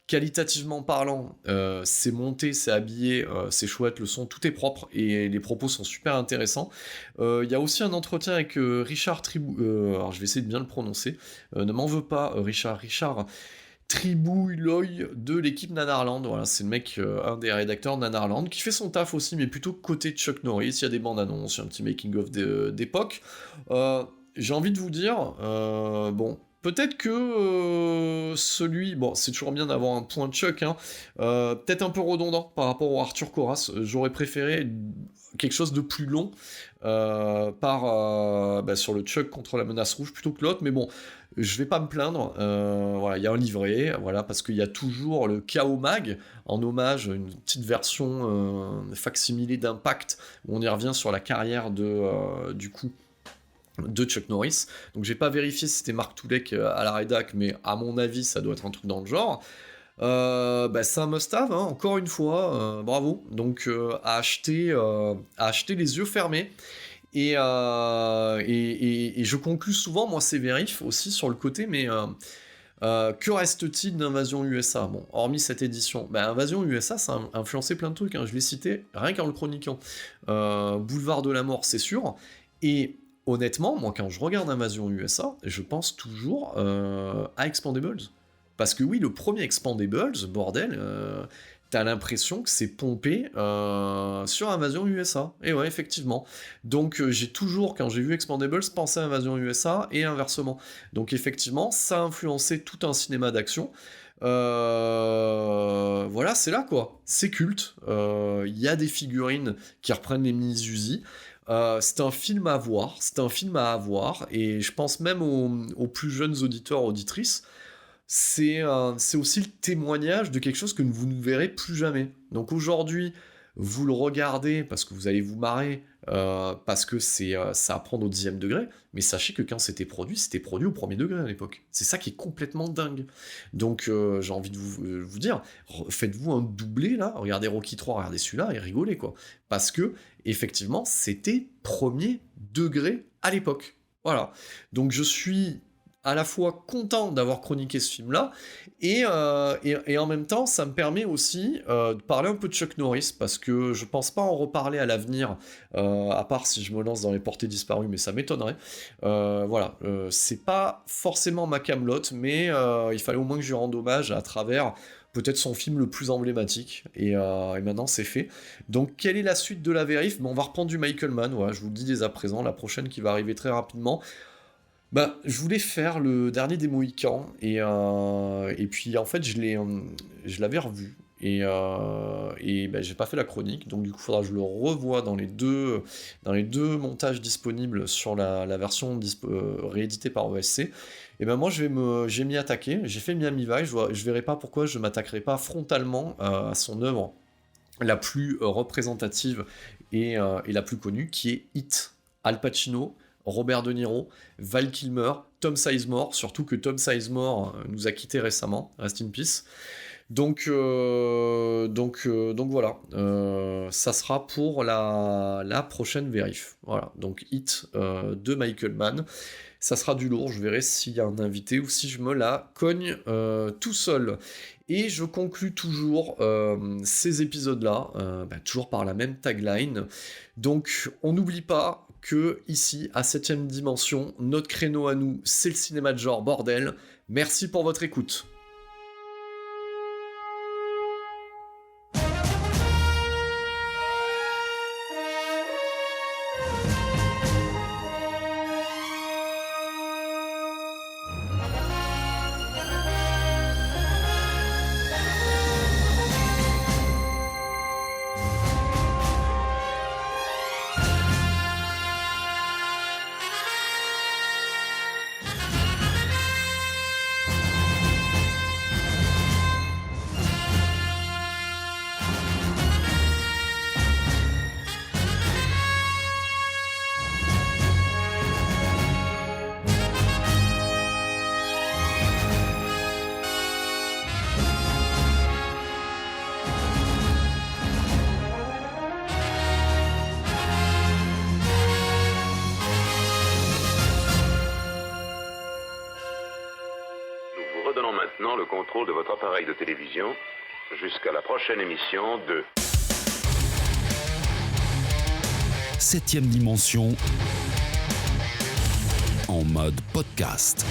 qualitativement parlant, c'est monté, c'est habillé, c'est chouette, le son, tout est propre et les propos sont super intéressants. Il y a aussi un entretien avec Richard Tribou... alors je vais essayer de bien le prononcer, ne m'en veux pas Richard Tribouilloy de l'équipe Nanarland, voilà, c'est le mec, un des rédacteurs de Nanarland, qui fait son taf aussi, mais plutôt côté Chuck Norris, il y a des bandes annonces, il y a un petit making-of d'époque. J'ai envie de vous dire, bon... Peut-être que celui... Bon, c'est toujours bien d'avoir un point de Chuck, hein, peut-être un peu redondant par rapport au Arthur Corras. J'aurais préféré quelque chose de plus long sur le Chuck contre la menace rouge plutôt que l'autre, mais bon, je vais pas me plaindre. Voilà, il y a un livret, voilà, parce qu'il y a toujours le KO Mag, en hommage, une petite version facsimilée d'Impact, où on y revient sur la carrière du coup... de Chuck Norris, donc j'ai pas vérifié si c'était Mark Toulek à la rédac, mais à mon avis ça doit être un truc dans le genre. C'est un must-have, hein, encore une fois, bravo, donc à acheter les yeux fermés, et je conclus souvent, moi c'est vérif aussi sur le côté, mais que reste-t-il d'Invasion USA? Bon, hormis cette édition, Invasion USA ça a influencé plein de trucs, hein, je l'ai cité rien qu'en le chroniquant. Boulevard de la mort c'est sûr, et honnêtement, moi, quand je regarde Invasion USA, je pense toujours à Expandables. Parce que oui, le premier Expandables, bordel, t'as l'impression que c'est pompé sur Invasion USA. Et ouais, effectivement. Donc j'ai toujours, quand j'ai vu Expandables, pensé à Invasion USA et inversement. Donc effectivement, ça a influencé tout un cinéma d'action. Voilà, c'est là, quoi. C'est culte. Il y a des figurines qui reprennent les mini-Uzi. C'est un film à voir, et je pense même aux plus jeunes auditeurs, auditrices, c'est aussi le témoignage de quelque chose que vous ne verrez plus jamais. Donc aujourd'hui, vous le regardez parce que vous allez vous marrer, parce que ça à prendre au 10e degré, mais sachez que quand c'était produit au 1er degré à l'époque. C'est ça qui est complètement dingue. Donc j'ai envie de vous dire, faites-vous un doublé là, regardez Rocky 3, regardez celui-là et rigolez, quoi. Parce que, effectivement, c'était 1er degré à l'époque. Voilà. Donc je suis à la fois content d'avoir chroniqué ce film-là, et en même temps, ça me permet aussi de parler un peu de Chuck Norris, parce que je pense pas en reparler à l'avenir, à part si je me lance dans les portées disparues, mais ça m'étonnerait. Voilà, c'est pas forcément ma camelote, mais il fallait au moins que je lui rende hommage à travers peut-être son film le plus emblématique, et maintenant c'est fait. Donc quelle est la suite de la vérif? On va reprendre du Michael Mann, voilà, je vous le dis dès à présent, la prochaine qui va arriver très rapidement. Je voulais faire le dernier des Mohicans, et puis en fait je l'avais revu, et j'ai pas fait la chronique, donc du coup il faudra que je le revoie dans les deux montages disponibles sur la version rééditée par OSC. Et moi j'ai m'y attaqué, j'ai fait Miami Vice, je verrai pas pourquoi je m'attaquerai pas frontalement à son œuvre la plus représentative et la plus connue, qui est Hit. Al Pacino, Robert De Niro, Val Kilmer, Tom Sizemore, surtout que Tom Sizemore nous a quittés récemment, rest in peace. Donc voilà, ça sera pour la prochaine vérif. Voilà, donc Hit de Michael Mann, ça sera du lourd, je verrai s'il y a un invité ou si je me la cogne tout seul. Et je conclus toujours ces épisodes-là, toujours par la même tagline. Donc on n'oublie pas que ici, à 7ème dimension, notre créneau à nous, c'est le cinéma de genre, bordel. Merci pour votre écoute. Redonnons maintenant le contrôle de votre appareil de télévision jusqu'à la prochaine émission de 7e dimension en mode podcast.